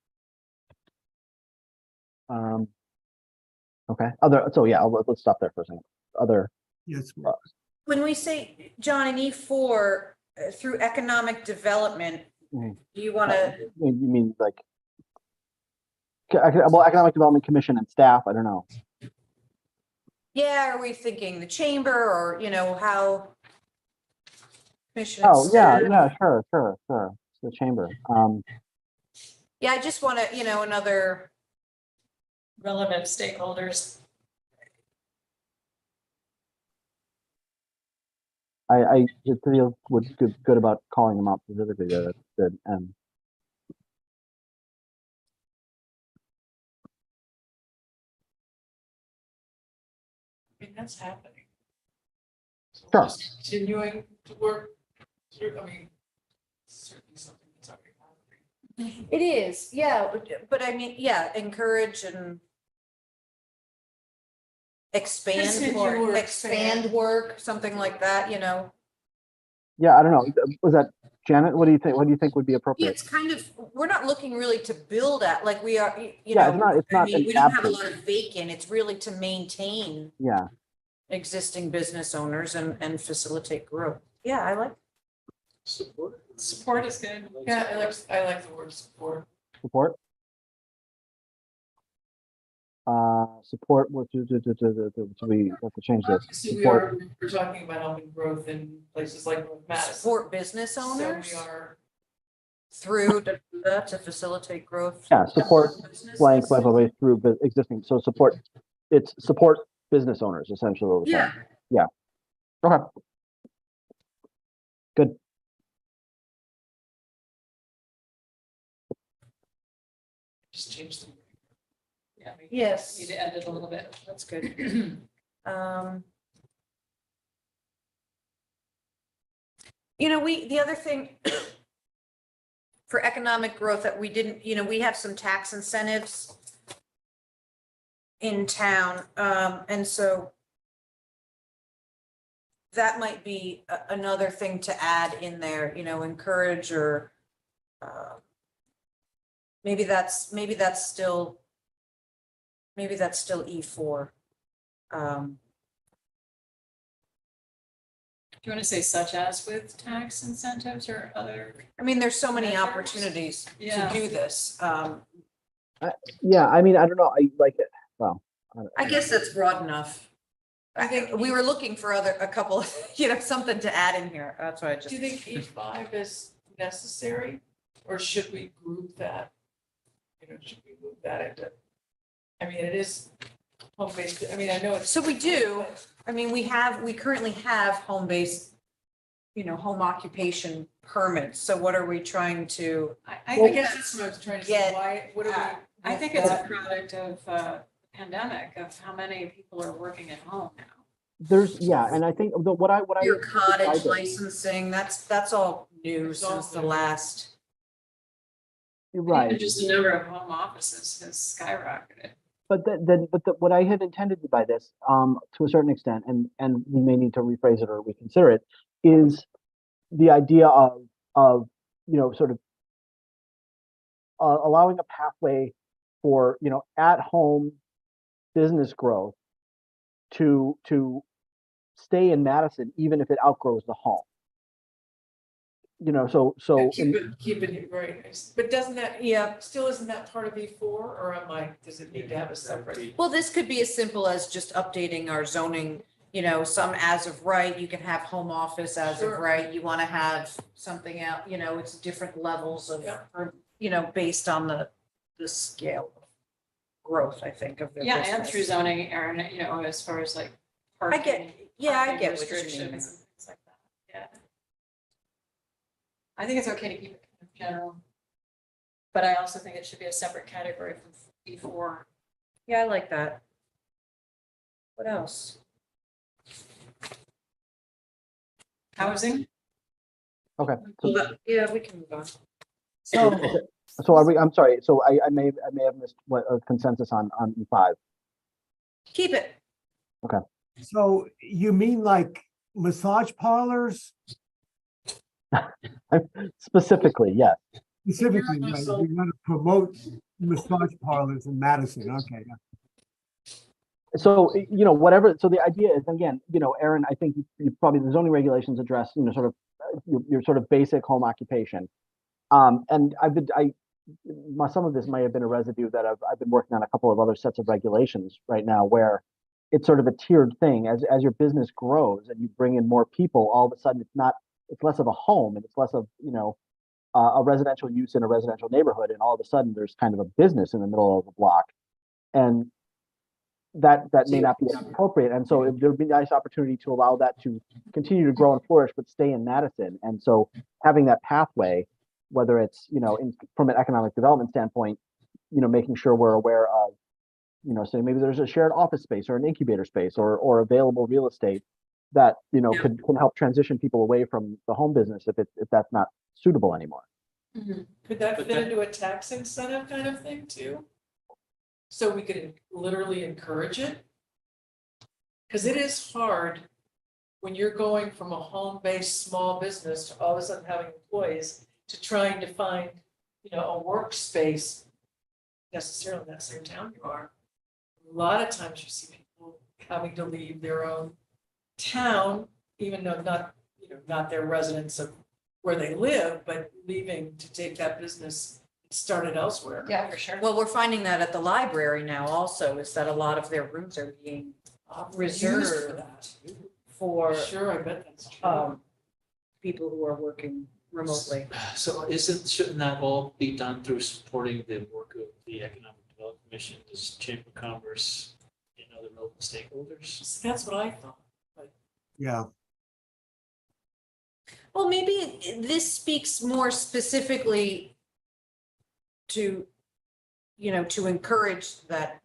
Okay, let's stop there for a second. Other, Yes. When we say, John, in E4, through economic development, Mhm. do you want to, you mean like, Economic Development Commission and staff, I don't know. are we thinking the chamber or, how? Commission Oh, yeah, staff? sure. It's the chamber. Yeah, I just want to, another, Relevant stakeholders. I feel good about calling them out specifically. That's good. And I mean, that's happening. So Sure. just continuing to work through, certainly something that's already happening. it is, yeah, but I mean, encourage and Continue or expand work, something like that, yeah, I don't know. Was that Janet, what do you think? What do you think would be Yeah, appropriate? it's kind of, we're not looking really to build at, like we are, you Yeah, know, it's I not mean, an we don't have a absence. lot of vacant, it's really to maintain Yeah, existing business owners and facilitate growth. Yeah, I like. Support. Support is good. Yeah, I like the word support. support. Support, so we have to change this. Obviously, Support, we're talking about helping growth in places like North Madison. Support business So owners we are, through to facilitate growth. yeah, support Businesses. blank, by the way, through existing, so support, it's support business owners, essentially what we're saying. Yeah, Okay. Good. just change the. Yeah, we yes, need to edit a little bit. that's good. You know, the other thing for economic growth that we didn't, you know, we have some tax incentives in town, and so that might be another thing to add in there, you know, encourage or maybe that's still E4. Do you want to say such as with tax incentives or other? I mean, there's so many Measures? opportunities to Yeah. do this. Yeah, I mean, I don't know, I like it, well. I guess that's broad enough. I think we were looking for a couple, you know, something to add in here. That's why I just. Do you think E5 is necessary, or should we group that? You know, should we move that into? I mean, it is home-based, I mean, I know it's. So we do. I mean, we currently have home-based, you know, home occupation permits. So what are we trying to? I guess that's what I was trying to say, Get why, what do we? I think it's a product of pandemic, of how many people are working at home now. There's, yeah, and I think what I. Your cottage I did- licensing, that's all new It's all since the new. last. You're Even right, just the number of home offices has skyrocketed. but what I had intended by this, to a certain extent, and we may need to rephrase it or reconsider it, is the idea of, you know, sort of allowing a pathway for, you know, at-home business growth to stay in Madison, even if it outgrows the home. You know, so Keep it very nice, but doesn't that, yeah, still isn't that part of E4, or does it need to have a separate? Well, this could be as simple as just updating our zoning, you know, some as of right, you can have home office as of Sure. right, you want to have something out, you know, it's different levels of, Yeah. or, you know, based on the scale of growth, I think, of the Yeah, and business. through zoning, Aaron, you know, as far as like I get, parking. yeah, I parking get what you mean. restrictions and things like that, yeah. I think it's okay to keep it kind of general. But I also think it should be a separate category from E4. Yeah, I like that. What else? Housing, okay. Yeah, we can move on. So are we? I'm sorry. So I may have missed what a consensus on E5. Keep it. So you mean like massage parlors? Specifically, yes. Specifically, right, you want to promote massage parlors in Madison, okay. Yeah. So, you know, whatever, so the idea is, again, you know, Aaron, I think you probably, the zoning regulations address, you know, sort of your sort of basic home occupation. And some of this may have been a residue that I've been working on a couple of other sets of regulations right now where it's sort of a tiered thing. As your business grows and you bring in more people, all of a sudden it's less of a home and it's less of, you know, a residential use in a residential neighborhood. And all of a sudden there's kind of a business in the middle of a block. And that may not be appropriate. And so there would be a nice opportunity to allow that to continue to grow and flourish, but stay in Madison. And so having that pathway, whether it's, you know, from an economic development standpoint, you know, making sure we're aware of, you know, say maybe there's a shared office space or an incubator space or available real estate that, you know, can help transition people away from the home business if that's not suitable anymore. Could that But fit that- into a tax incentive kind of thing too? So we could literally encourage it? Because it is hard when you're going from a home-based small business to all of a sudden having employees, to trying to find, you know, a workspace necessarily in that same town you are. A lot of times you see people having to leave their own town, even though not, you know, not their residence of where they live, but leaving to take that business and start it elsewhere. Yeah, for sure. Well, we're finding that at the library now also, is that a lot of their rooms are being Used for reserved that. for Sure, I bet that's true. people who are working remotely. So shouldn't that all be done through supporting the work of the Economic Development Commission, the Chamber of Commerce, and other local stakeholders? So that's what I thought. Yeah. Well, maybe this speaks more specifically to, you know, to encourage that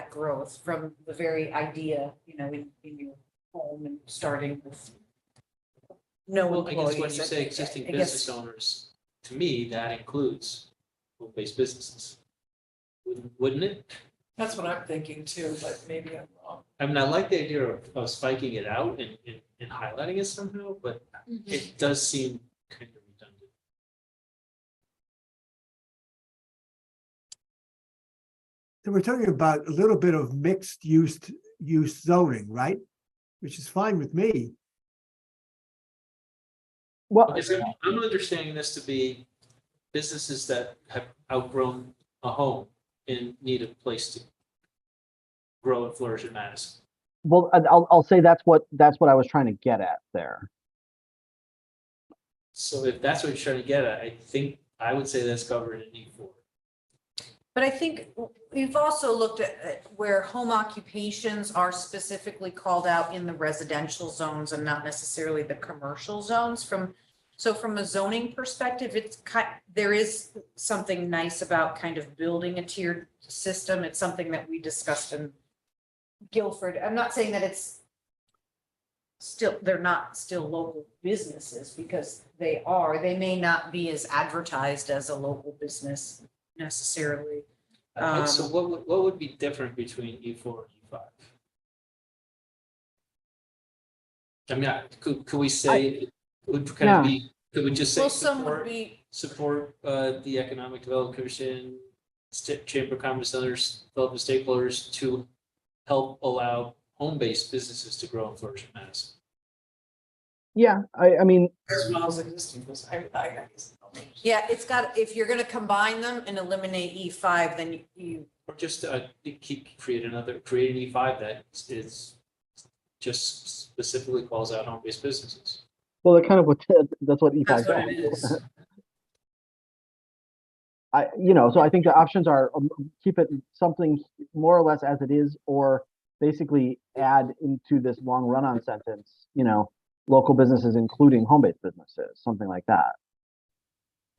growth from the very idea, you know, in your home and starting with no Well, I guess when employees. you say existing I guess- business owners, to me, that includes home-based businesses. Wouldn't it? That's what I'm thinking too, but maybe I'm wrong. I mean, I like the idea of spiking it out and highlighting it somehow, but it does seem kind of redundant. So we're talking about a little bit of mixed use zoning, right? Which is fine with me. Well, Because I'm understanding this to be businesses that have outgrown a home and need a place to grow and flourish in Madison. well, I'll say that's what I was trying to get at there. So if that's what you're trying to get at, I think I would say that's covered in E4. But I think we've also looked at where home occupations are specifically called out in the residential zones and not necessarily the commercial zones so from a zoning perspective, there is something nice about kind of building a tiered system. It's something that we discussed in Guilford. I'm not saying that it's they're not still local businesses because they may not be as advertised as a local business necessarily. Okay, so what would be different between E4 and E5? I mean, could we say, it would kind of be, could we just say Well, some would support be, the Economic Development Commission, Chamber of Commerce, others, development stakeholders to help allow home-based businesses to grow and flourish in Madison? Yeah, I mean, As well as existing business. I guess. yeah, it's got, if you're gonna combine them and eliminate E5, then you, Or just create an E5 that is just specifically calls out home-based businesses. well, that kind of that's what E5 that's what it does. is. So I think the options are keep it something more or less as it is, or basically add into this long run-on sentence, local businesses, including home-based businesses, something like that.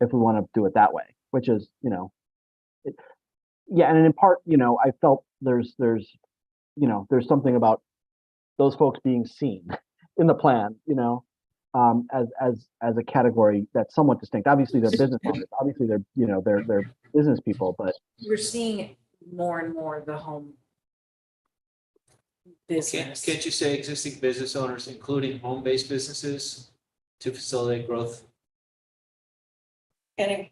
If we want to do it that way, which is, yeah. And in part, I felt there's something about those folks being seen in the plan, as a category that's somewhat distinct. Obviously, they're business owners. Obviously, they're business people, but You're seeing more and more the home business. Can't you say existing business owners, including home-based businesses, to facilitate growth? And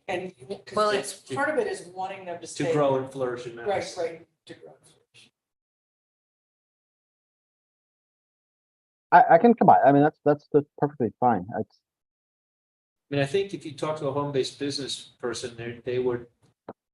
Well, it's part of it is wanting them to To stay. grow and flourish in Right, Madison? right, to grow. I can combine. I mean, that's perfectly fine. I mean, I think if you talk to a home-based business person, they would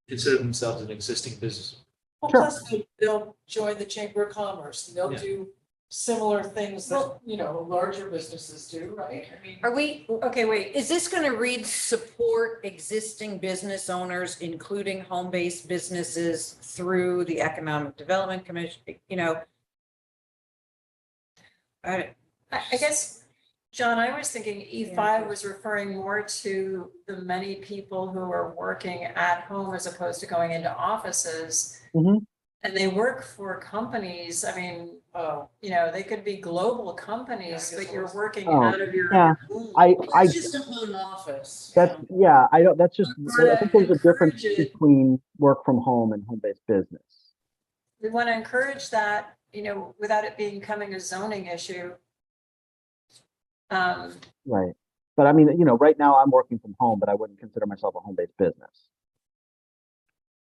consider themselves an existing business. Well, Sure. plus they'll join the Chamber of Commerce, and they'll Yeah. do similar things that, larger businesses do, right? I mean. Are we, Okay, wait, is this gonna read support existing business owners, including home-based businesses through the Economic Development Commission, I guess, John, I was thinking E5 was referring more to the many people who are working at home as opposed to going into offices. Mhm. And they work for companies, I mean, they could be global companies, but you're working Oh, out of your yeah. home. it's just a home office. I don't. That's just. I think there's a difference Encourage it. between work from home and home-based business. We want to encourage that, without it becoming a zoning issue. Right. But I mean, right now I'm working from home, but I wouldn't consider myself a home-based business.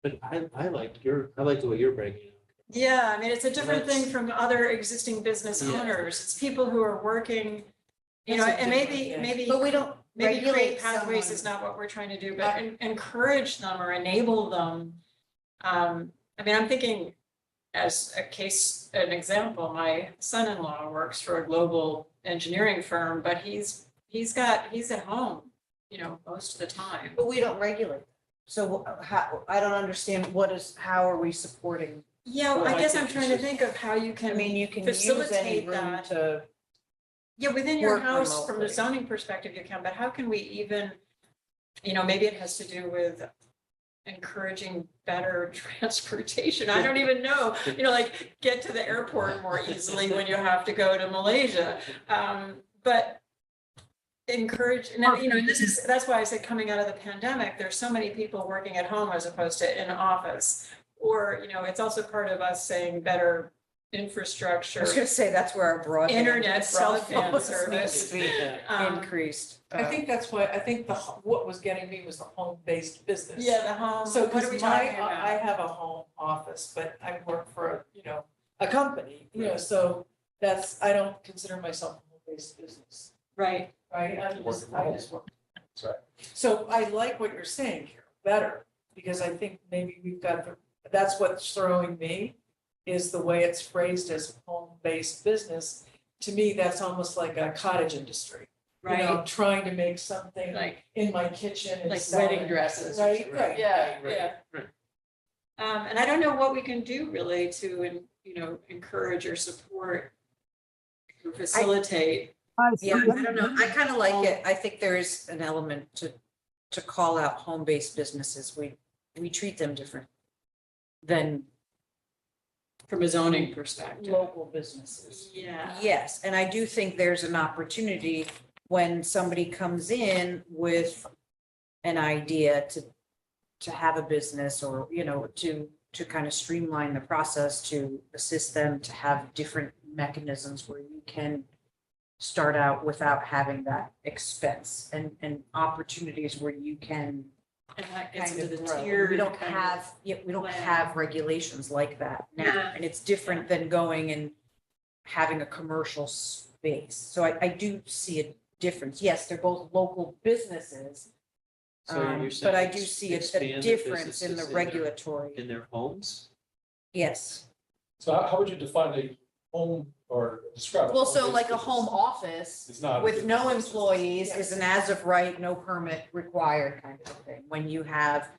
But I like the way you're breaking it. Yeah, I mean, it's a different thing That's- from other existing business Yeah. owners. It's people who are working, you know, That's a and different thing. maybe But we don't maybe create regulate pathways someone. is not what we're trying to do, but encourage them or enable them. I mean, I'm thinking as an example, my son-in-law works for a global engineering firm, but he's at home, you know, most of the time. But we don't regulate. So how, I don't understand how are we supporting? Yeah, Well, I I guess think I'm trying it's to think of how you I can. mean, you can use any facilitate room that. to, Yeah, within your work house, from the remotely. zoning perspective, you can, but how can we even, you know, maybe it has to do with encouraging better transportation. I don't even know, you know, like get to the airport more easily when you have to go to Malaysia. But encourage, and then, you know, that's why I said coming out of the pandemic, there's so many people working at home as opposed to in office. Or, you know, it's also part of us saying better I infrastructure. was gonna say, that's where our broadband. Internet cell phone broadband service. needs to be Um, increased. I think that's why, I think what was getting me was the home-based business. Yeah, the home, So, what are we because talking I about? have a home office, but I work for, a company, so I don't consider myself a home-based business, Right, right? I just work. That's right. So I like what you're saying here, better, because I think maybe that's what's throwing me, is the way it's phrased as home-based business. To me, that's almost like a cottage industry, right, trying to make something like, in my kitchen and like sell wedding it. dresses. Right, right. Yeah, right, yeah. right. And I don't know what we can do really to, you know, encourage or support or facilitate. Yeah, I don't know. I kind of like it. I think there is an element to call out home-based businesses. We treat them different than From a zoning perspective. local businesses. Yeah. Yes, and I do think there's an opportunity when somebody comes in with an idea to have a business or, to kind of streamline the process, to assist them to have different mechanisms where you can start out without having that expense and opportunities where you can And that gets kind into of the grow. tier. We don't have regulations like that now, Yeah. and it's different than going and having a commercial space. So I do see a difference. Yes, they're both local businesses, So you're saying. but I do see a expand the difference in the businesses regulatory. In their homes? Yes. So how would you define a home or describe? Well, so like a home-based home business? office It's not. with no employees is an as of right, no permit required kind of thing. When you have,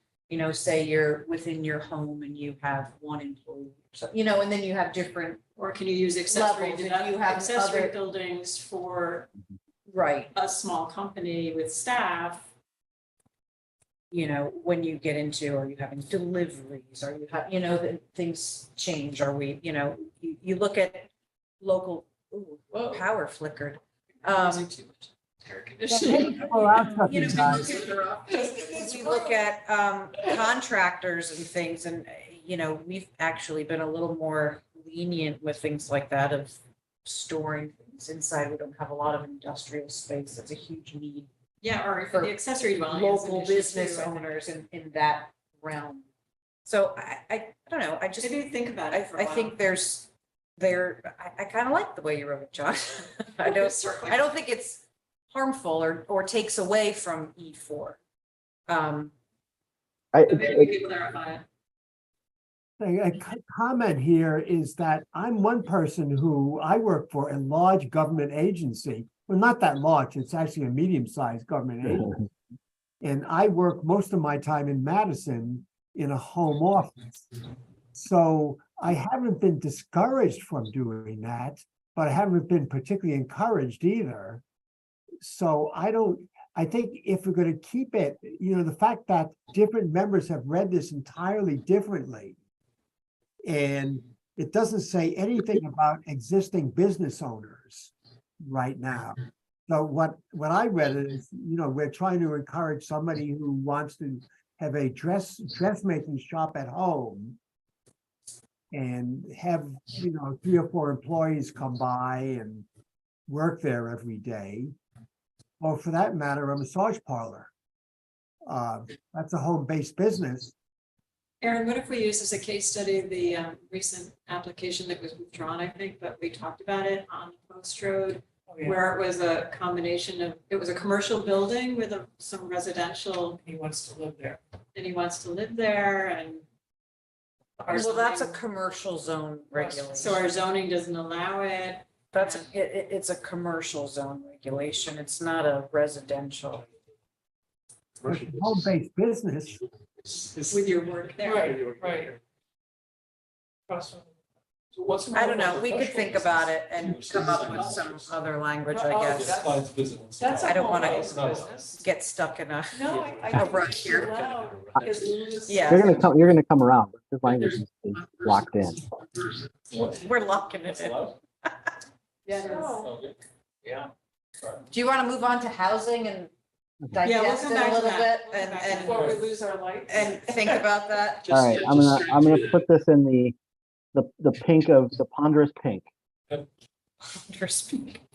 say you're within your home and you have one employee, so, and then you have different, Or can you use accessory, Levels, if you have accessory other- buildings for right, a small company with staff? when you get into, are you having deliveries, are you have, the things change, are we, you look at local, ooh, Whoa. power flickered. Using too much air conditioning. Well, I'll tell You you know, guys, we look at contractors and things and, we've actually been a little more lenient with things like that of storing things inside. We don't have a lot of industrial space. That's a huge need. Yeah, or For the accessory dwelling. is an Local issue business too, I think. owners in that realm. So I don't know, I just, Maybe think about I it for a while. think I kind of like the way you wrote it, John. I don't think it's harmful or takes away from E4. Maybe we could clarify it. comment here is that I'm one person who, I work for a large government agency. Well, not that large, it's actually a medium-sized government agency. And I work most of my time in Madison in a home office. So I haven't been discouraged from doing that, but I haven't been particularly encouraged either. So I think if we're going to keep it, the fact that different members have read this entirely differently, and it doesn't say anything about existing business owners right now. So what I read is, we're trying to encourage somebody who wants to have a dressmaking shop at home and have, 3 or 4 employees come by and work there every day, or for that matter, a massage parlor. That's a home-based business. Aaron, what if we use as a case study the recent application that was withdrawn, I think, but we talked about it on Post Road, Oh, yeah. where it was a combination of, it was a commercial building with some residential, He wants to live there. and he wants to live there and. our Well, that's a zoning- commercial zone regulation. So our zoning doesn't allow it. That's, it's a commercial zone regulation. It's not a residential. It's a home-based business. With your work there. Right. Across from- So what's? I don't know. We could think about it and come up with some other language, I Oh, guess. that's- Client's visit. That's I a don't wanna- home-based business. Get stuck in a, No, I A think rut we should here. allow, as long as- Yeah. You're gonna come around. This language is locked in. we're locking it That's in. allowed? Yeah, it is. Oh, Okay. yeah. Do you want to move on to housing and Yeah, we'll digest come it back a to little that. bit We'll come back to that. Before we lose our lights. and think about that? All right, I'm gonna put this in the pink of the ponderous pink.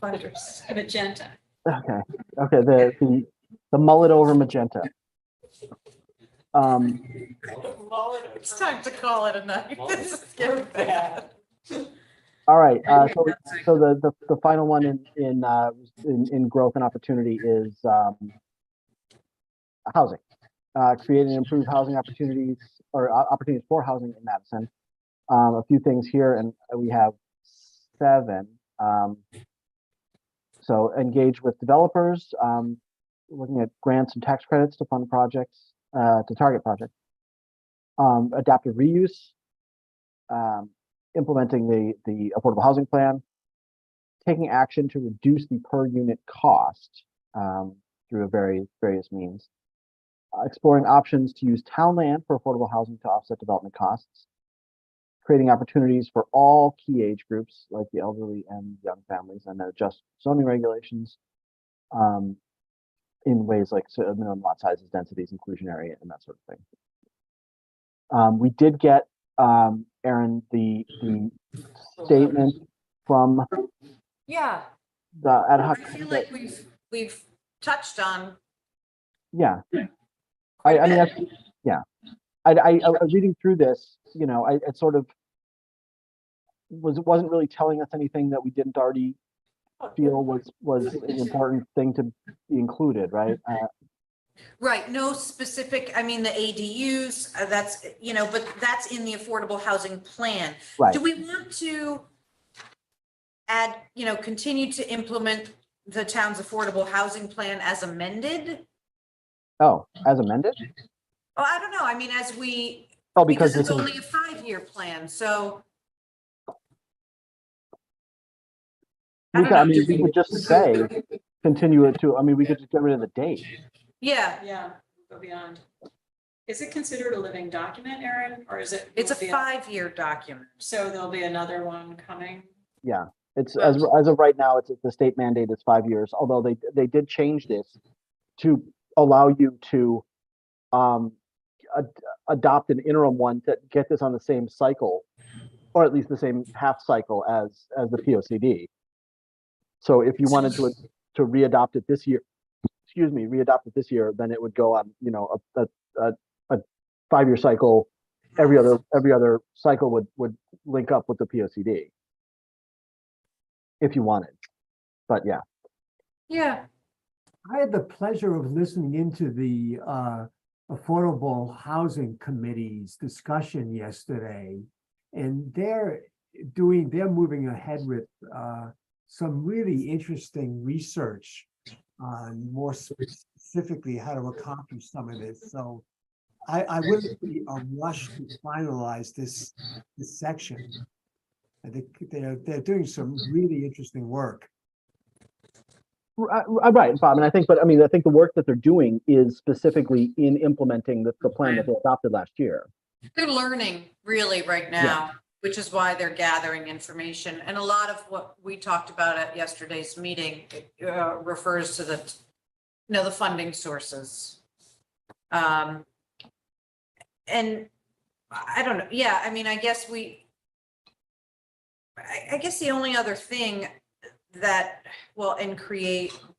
Wonders. Magenta. Okay, the mullet over magenta. It's time to call it a night. This is getting bad. All right, so the final one in growth and opportunity is housing. Create and improve housing opportunities or opportunities for housing in Madison. A few things here, and we have 7. So engage with developers, looking at grants and tax credits to fund projects, to target projects. Adaptive reuse, implementing the affordable housing plan, taking action to reduce the per unit cost through various means, exploring options to use town land for affordable housing to offset development costs, creating opportunities for all key age groups like the elderly and young families, and then adjust zoning regulations in ways like minimum lot sizes, densities, inclusionary, and that sort of thing. We did get, Aaron, the statement from Yeah, the ad hoc. I feel like we've touched on. Yeah, quite a I mean, bit. that's, yeah. I reading through this, it sort of wasn't really telling us anything that we didn't already feel was an important thing to be included, right? Right, no specific, I mean, the ADUs, that's, but that's in the affordable housing plan. Right. Do we want to add, continue to implement the town's affordable housing plan as amended? Oh, as amended? Oh, I don't know, I mean, Oh, because because it's this is, only a 5-year plan, so. I don't know. we could just say, continue it to, we could just get rid of the date. Yeah, Yeah, go beyond. Is it considered a living document, Aaron, or is it? it's a will be 5-year document. So there'll be another one coming? Yeah, it's as of right now, it's the state mandate is 5 years, although they did change this to allow you to adopt an interim one to get this on the same cycle, or at least the same half cycle as the POCD. So if you wanted to readopt it this year, then it would go on, a 5-year cycle. Every other cycle would link up with the POCD if you wanted. But yeah. Yeah. I had the pleasure of listening into the Affordable Housing Committee's discussion yesterday. And they're moving ahead with some really interesting research on more specifically how to accomplish some of this. So I wouldn't be a rush to finalize this section. I think they're doing some really interesting work. Right, Bob, and I think the work that they're doing is specifically in implementing the plan that they adopted last year. They're learning really right now, which is why they're gathering information. And a lot of what we talked about at yesterday's meeting refers to the funding sources. And I don't know. Yeah, I mean, I guess the only other thing that, well, and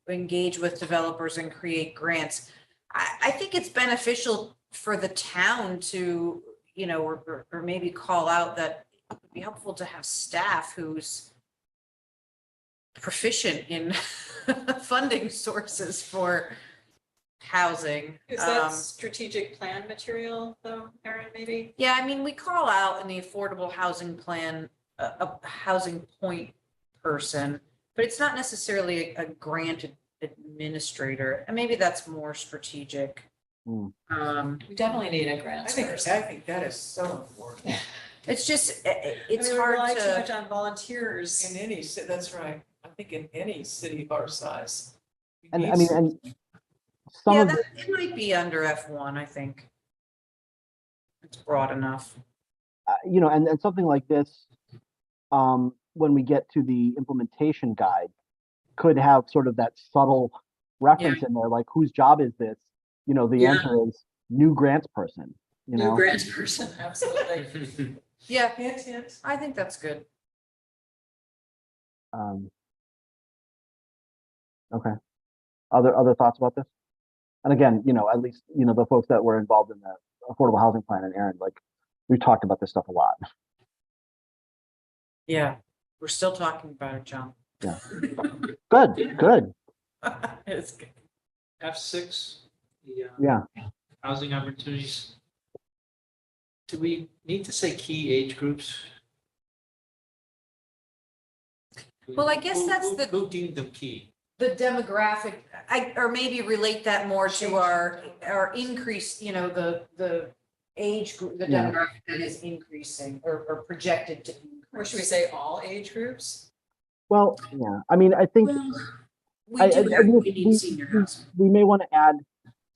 engage with developers and create grants. I think it's beneficial for the town to, you know, or maybe call out that it would be helpful to have staff who's proficient in funding sources for housing. Is that strategic plan material though, Erin, maybe? Yeah, I mean, we call out in the affordable housing plan, a housing point person, but it's not necessarily a grant administrator, and maybe that's more strategic. Hmm. We definitely need a I grant think, person. I think that is so important. It's just, it's I mean, we hard rely too much to, on volunteers. In any, that's right. I think in any city of our size. we And need I mean, some- and some yeah, of the, it might be under F1, I think. It's broad enough. you know, and something like this, when we get to the implementation guide, could have sort of that subtle reference in there, like whose job is this? You know, the Yeah. answer is new grants person, you New know? grants person, absolutely. Yeah, Hint, hint. I think that's good. Okay. Other thoughts about this? And again, you know, at least, you know, the folks that were involved in the affordable housing plan and Aaron, like, we've talked about this stuff a lot. Yeah, we're still talking about it, John. Yeah. Good, good. It's good. F6, the Yeah. housing opportunities. Do we need to say key age groups? Well, I guess that's the- Who deemed them key? The demographic, or maybe relate that more to our increase, you know, the age group, the Yeah. demographic that is increasing or projected to increase. Or should we say all age groups? Well, yeah, I mean, I think We I- do, I have- mean, we need senior housing. we may want to add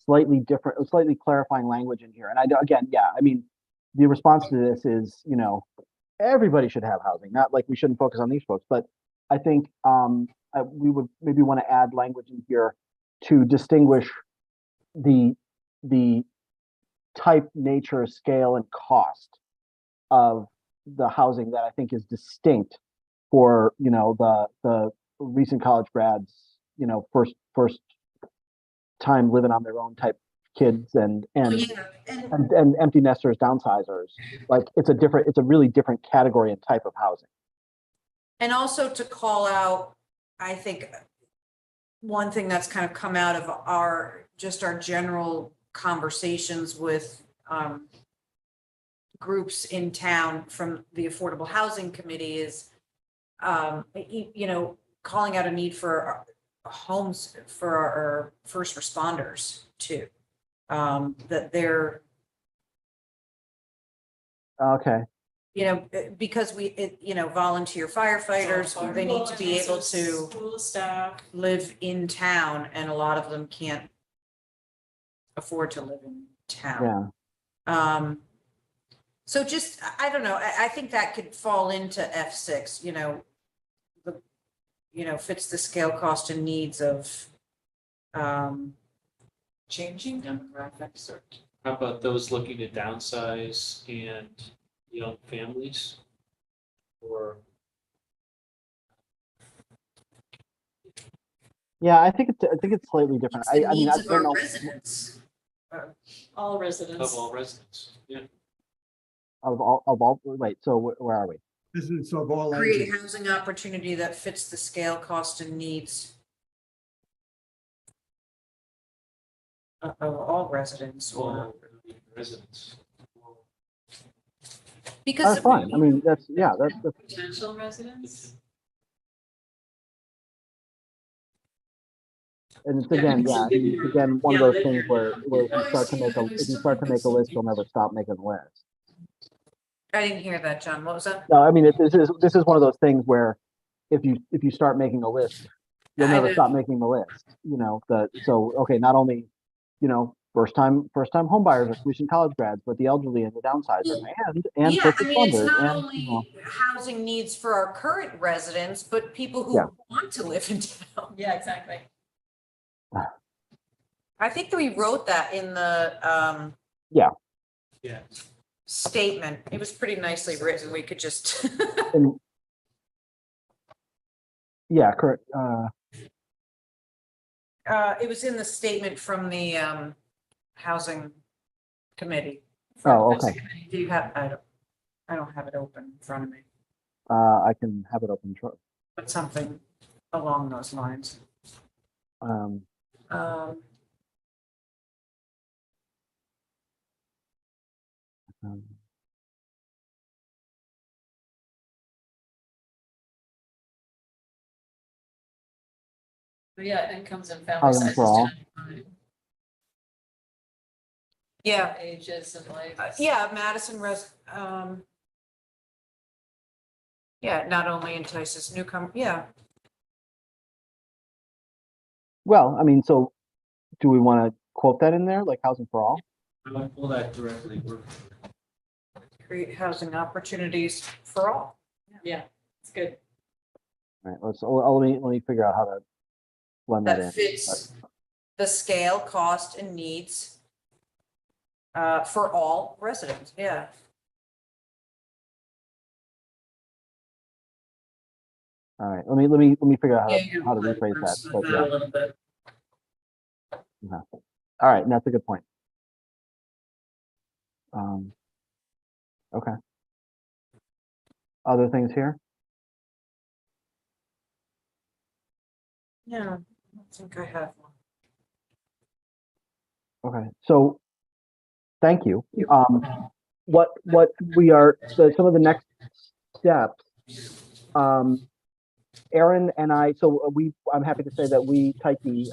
slightly different, slightly clarifying language in here. And again, yeah, I mean, the response to this is, you know, everybody should have housing, not like we shouldn't focus on these folks, but I think we would maybe want to add language in here to distinguish the type, nature, scale, and cost of the housing that I think is distinct for, you know, the recent college grads, you know, first time living on their own type kids and Yeah, and and empty nesters, downsizers. Like it's a really different category and type of housing. And also to call out, I think, one thing that's kind of come out of our general conversations with groups in town from the Affordable Housing Committee is, you know, calling out a need for homes for our first responders too. That they're, Okay. you know, because you know, volunteer firefighters, they need to be able to School staff. live in town, and a lot of them can't afford to live in town. Yeah. So just, I don't know, I think that could fall into F6, you know, fits the scale, cost and needs of, Changing demographics or. How about those looking to downsize and young families? Or Yeah, I think it's slightly different. it's the I mean, needs I of don't our know residents. All residents. of all residents? Yeah. of all, wait, so where are we? Business of all Create ages. housing opportunity that fits the scale, cost and needs of all residents, or, All residents. because. That's fine. I mean, that's Potential residents? and it's again, yeah, it's again, one of those things where if you start to make a list, you'll never stop making a list. I didn't hear that, John, what was that? No, I mean, this is one of those things where if you start making a list, you'll I never know. stop making the list, you know, so, okay, not only, you know, first time home buyers or recent college grads, but the elderly and the downsizers and Yeah, first I mean, it's responders not and, you know, only housing needs for our current residents, but people who Yeah. want to live in town. Yeah, exactly. I think that we wrote that in the Yeah. statement. It was pretty nicely written. We could just, and Yeah, correct. It was in the statement from the housing committee. Oh, okay. Do you have, I don't have it open in front of me, I can have it open short. but something along those lines. Um, Um, um, But yeah, incomes and family Housing sizes. for all. Yeah, Ages and life. yeah, Madison yeah, not only entices newcomer, yeah. well, I mean, so do we want to quote that in there, like housing for all? I might pull that directly. Create housing opportunities for all. Yeah, it's good. All right, let me figure out how to blend that in. That fits the scale, cost and needs for all residents, yeah. All right, let me figure out Yeah, you how to might rephrase that. wordsmith But that yeah, a little bit. all right, and that's a good point. Okay. Other things here? Yeah, I think I have one. Okay, so thank you. What we are, some of the next steps, Aaron and I, so I'm happy to say that Tyche,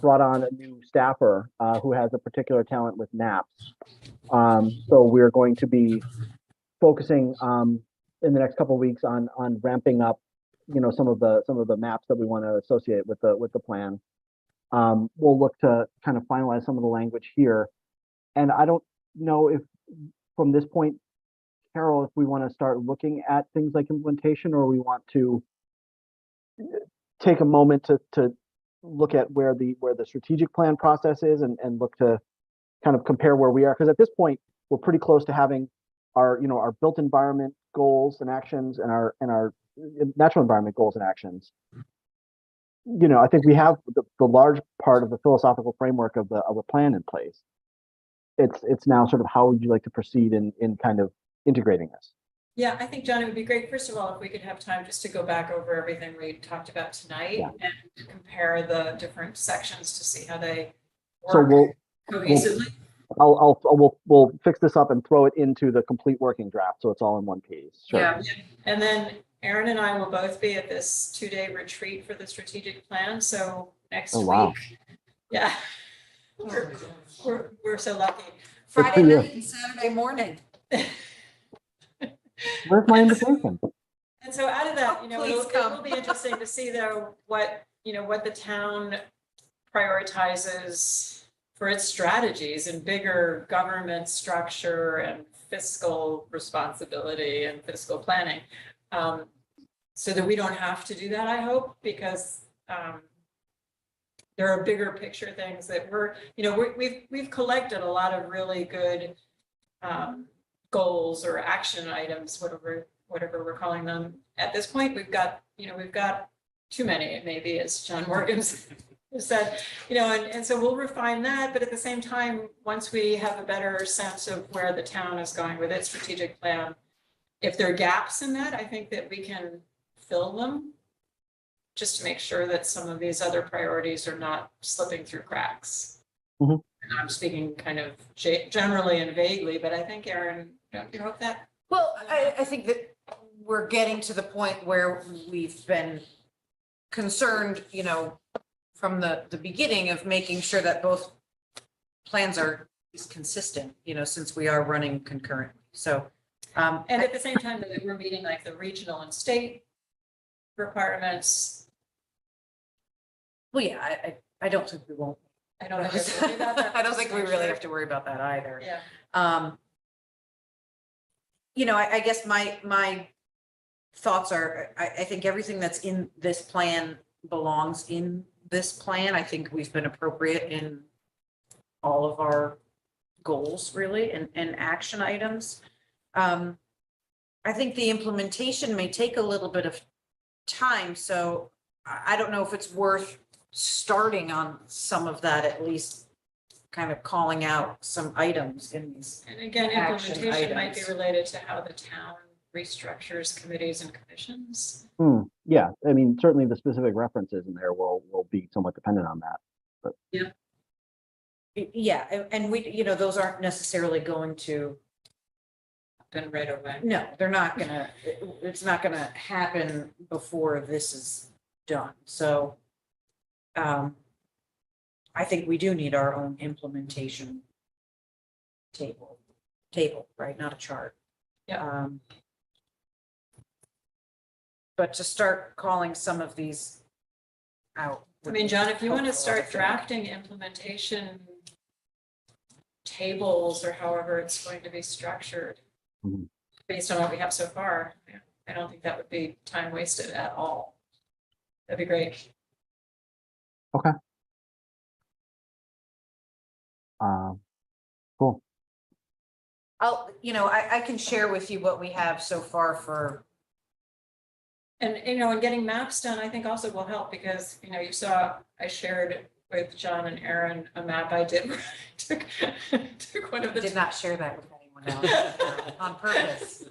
brought on a new staffer, who has a particular talent with maps. So we're going to be focusing, in the next couple of weeks on ramping up, some of the maps that we want to associate with the plan. We'll look to kind of finalize some of the language here. And I don't know if from this point, Carol, if we want to start looking at things like implementation, or we want to take a moment to look at where the strategic plan process is and look to kind of compare where we are. Because at this point, we're pretty close to having our built environment goals and actions and our natural environment goals and actions. I think we have the large part of the philosophical framework of the plan in place. It's now sort of how would you like to proceed in kind of integrating this? Yeah, I think, John, it would be great, first of all, if we could have time just to go back over everything we talked about tonight Yeah. and compare the different sections to see how they So work cohesively. we'll fix this up and throw it into the complete working draft, so it's all in one piece. Sure. Yeah, And then Aaron and I will both be at this 2-day retreat for the strategic plan, so next Oh, wow. week. Yeah. We're so lucky. Friday you. night and Saturday morning. Where's my invitation? And so out of that, Please it come. will be interesting to see though, what the town prioritizes for its strategies and bigger government structure and fiscal responsibility and fiscal planning. So that we don't have to do that, I hope, because there are bigger picture things that we've collected a lot of really good goals or action items, whatever we're calling them. At this point, we've got too many, maybe, as John Morgan's said, and so we'll refine that. But at the same time, once we have a better sense of where the town is going with its strategic plan, if there are gaps in that, I think that we can fill them just to make sure that some of these other priorities are not slipping through cracks. Mhm. And I'm speaking kind of generally and vaguely, but I think, Aaron, don't you hope that? Well, I think that we're getting to the point where we've been concerned, from the beginning of making sure that both plans are consistent, since we are running concurrently. So, And at the same time that we're meeting like the regional and state requirements, well, yeah, I don't think we won't. I don't think we have to worry about that. I don't think we really have to worry about that either. Yeah. I guess my thoughts are, I think everything that's in this plan belongs in this plan. I think we've been appropriate in all of our goals, really, and action items. I think the implementation may take a little bit of time, so I don't know if it's worth starting on some of that, at least kind of calling out some items in these. And again, Action implementation might be items. related to how the town restructures committees and commissions. Yeah, I mean, certainly the specific references in there will be somewhat dependent on that. Yeah, and we, those aren't necessarily going to, Been right away. no, they're not gonna, it's not gonna happen before this is done, so. I think we do need our own implementation table, right, not a chart. Yeah. But to start calling some of these out. I mean, John, if you want to helpful, I start think. drafting implementation tables or however it's going to be structured Mhm. based on what we have so far, I don't think that would be time wasted at all. That'd be great. Cool. I can share with you what we have so far for, And, and getting maps done, I think also will help because, you saw, I shared with John and Aaron a map I did. Where I took one of I did the. not share that with anyone else on purpose.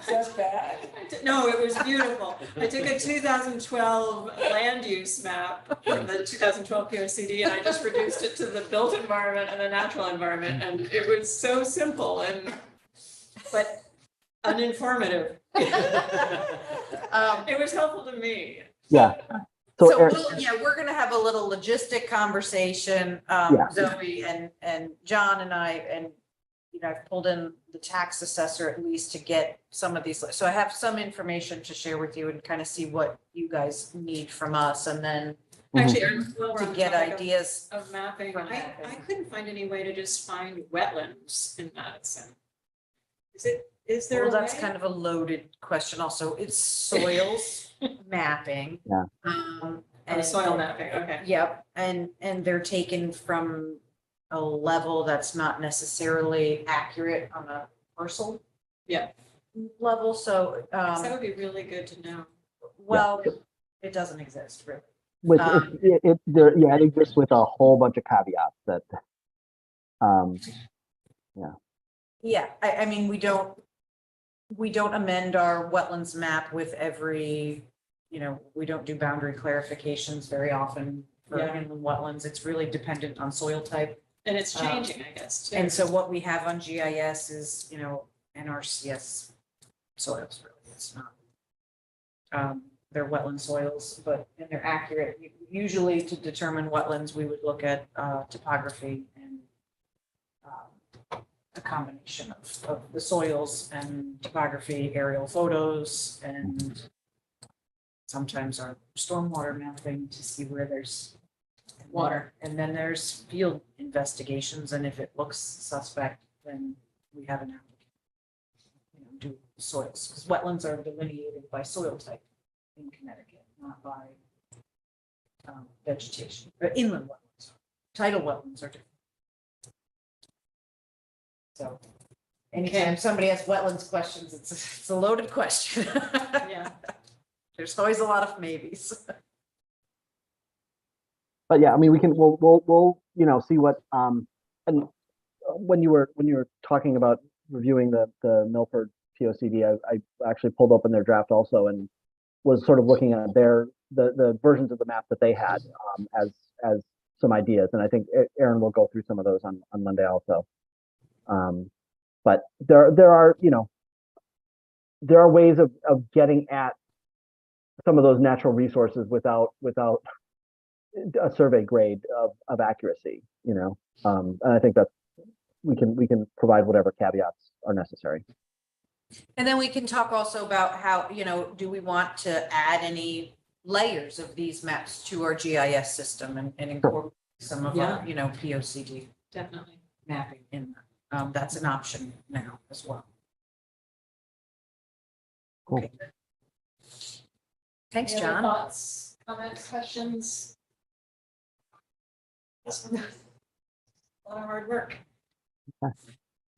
That's bad. No, it was beautiful. I took a 2012 land use map from the 2012 POCD and I just reduced it to the built environment and the natural environment. And it was so simple but uninformative. It was helpful to me. Yeah. So, So, Eric, we're gonna have a little logistic conversation, Yeah. Zoe and John and I, and, I've pulled in the tax assessor at least to get some of these. So I have some information to share with you and kind of see what you guys need from us, and then Actually, to get ideas. of mapping. From I mapping. couldn't find any way to just find wetlands in Madison. Is there Well, a that's way? kind of a loaded question also. It's soils mapping. Yeah. Oh, soil mapping, okay. Yep, and they're taken from a level that's not necessarily accurate on a parcel. Yeah. Level, so, That would be really good to know. well, it doesn't exist really. with it exists with a whole bunch of caveats that. Yeah, I mean, we don't amend our wetlands map with every, we don't do boundary clarifications very often for Yeah. inland wetlands. It's really dependent on soil type. And it's changing, I guess, too. And so what we have on GIS is, NRCS soils, really, it's not. They're wetland soils, and they're accurate. Usually to determine wetlands, we would look at topography and a combination of the soils and topography, aerial photos, and sometimes our stormwater mapping to see where there's water. And then there's field investigations, and if it looks suspect, then we have an applicant, do soils, because wetlands are delineated by soil type in Connecticut, not by vegetation, but inland wetlands. Tidal wetlands are different. So anytime somebody has wetlands questions, it's a loaded question. Yeah. There's always a lot of maybes. But yeah, I mean, we'll see what, and when you were talking about reviewing the Milford POCD, I actually pulled open their draft also and was sort of looking at the versions of the map that they had as some ideas. And I think Aaron will go through some of those on Monday also. But there are ways of getting at some of those natural resources without a survey grade of accuracy, and I think that we can provide whatever caveats are necessary. And then we can talk also about how, do we want to add any layers of these maps to our GIS system and incorporate some of our, POCD Definitely. mapping in that. That's an option now as well. Cool. Okay. Thanks, Any other John. thoughts, comments, questions? A lot of hard work. Okay.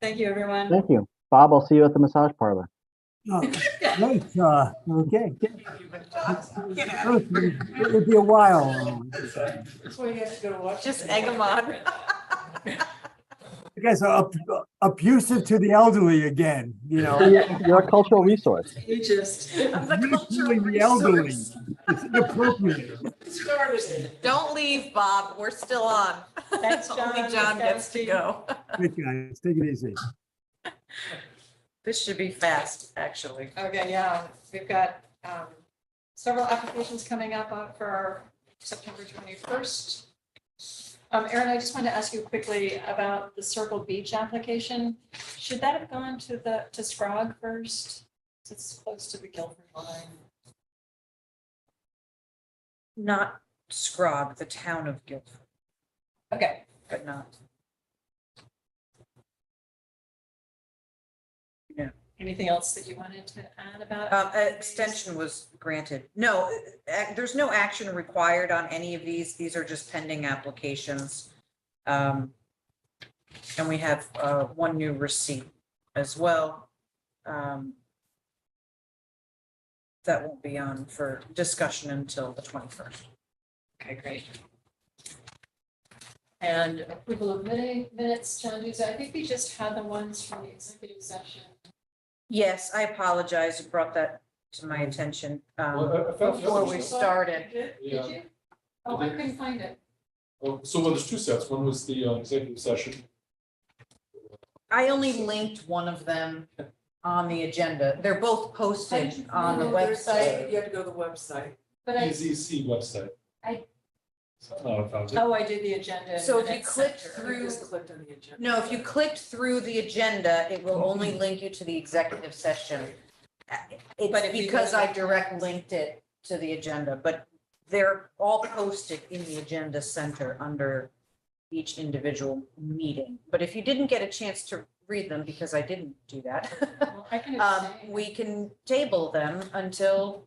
Thank you, everyone. Thank you, Bob. I'll see you at the massage parlor. Oh, great, okay. You know, It'll be a while. That's why you have to go watch. just egg them on. You guys are abusive to the elderly again, you know. You're a cultural resource. You just. I'm the cultural Ridiculing the elderly. resource. It's inappropriate. Started. Don't leave, Bob. We're still on. Thanks, John. Only Let's John go, gets to Steve. go. Great, guys. Take it easy. This should be fast, actually. Okay, yeah, we've got several applications coming up for our September 21st. Erin, I just wanted to ask you quickly about the Circle Beach application. Should that have gone to Scrog first? It's close to the Guilford line. Not Scrog, the town of Guilford, Okay, but not. anything else that you wanted to add about? Extension was granted. No, there's no action required on any of these. These are just pending applications. And we have one new receipt as well. That won't be on for discussion until the 21st. Okay, great. And approval of minutes, John Duza, I think we just had the ones from the executive session. Yes, I apologize. You brought that to my attention Well, I found the before other we stuff. started. Did Yeah. you? Oh, I couldn't find it. So well, there's two sets. One was the executive session. I only linked one of them on the agenda. They're both posted on the No, there's- website. You have to go to the website. But I, EZC website. I- Somehow I found it. oh, I did the agenda. and So if you minutes clicked center. through- You just clicked on the agenda. No, if you clicked through the agenda, it will only link you to the executive session. But It's if you because go to- I direct linked it to the agenda, but they're all posted in the agenda center under each individual meeting. But if you didn't get a chance to read them, because I didn't do that, Well, I can abstain. we can table them until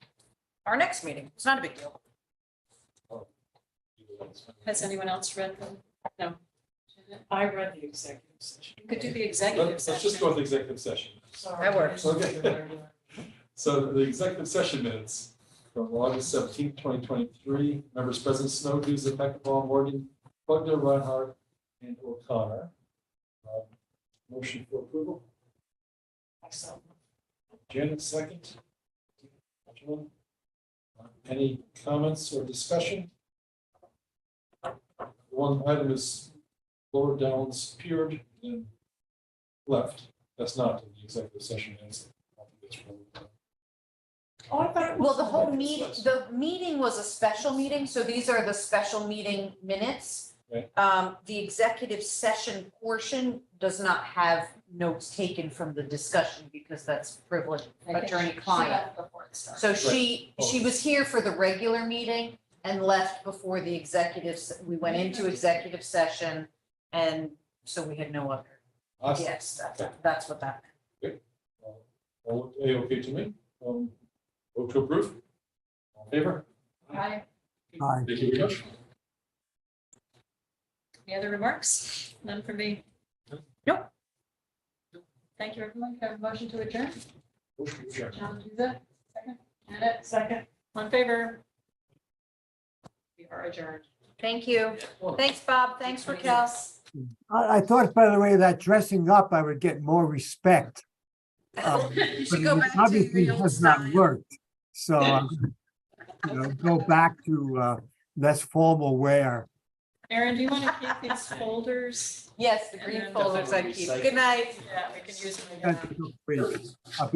our next meeting. It's not a big deal. Has anyone else read them? No. I read the executive session. You could do the executive Let's session. just go with the executive session. Sorry. That works. Okay. So the executive session minutes from August 17th, 2023, members present, Snow, Duza, Peckleball, Morgan, Bugner, Reinhardt, and O'Connor. Motion for approval. Janet, second. Any comments or discussion? One item is lower downs appeared and left. That's not in the executive session minutes. I don't think that's really- Oh, I thought it was. Well, the meeting was a special meeting, so these are the special meeting minutes. Right. The executive session portion does not have notes taken from the discussion because that's privileged I think attorney she client. left before it started. So she was here for the regular meeting and left before the we went into executive session. And so we had no other, Awesome. yes, that's what that meant. All okay to me? Vote to approve? All in favor? Aye. Aye. Thank you very much. Any other remarks? None from me? Nope. Thank you, everyone. Can I have a motion to adjourn? Motion adjourned. John Duza, second. Janet, Second. on favor? We are adjourned. Thank you. Thanks, Bob. Thanks, Raquel. I thought, by the way, that dressing up, I would get more respect. You But should go it back to obviously the old has not style. worked. So, go back to less formal wear. Erin, do you want to keep these folders? Yes, the green folders I keep. Good night. Yeah, we can use them again. That's so sweet.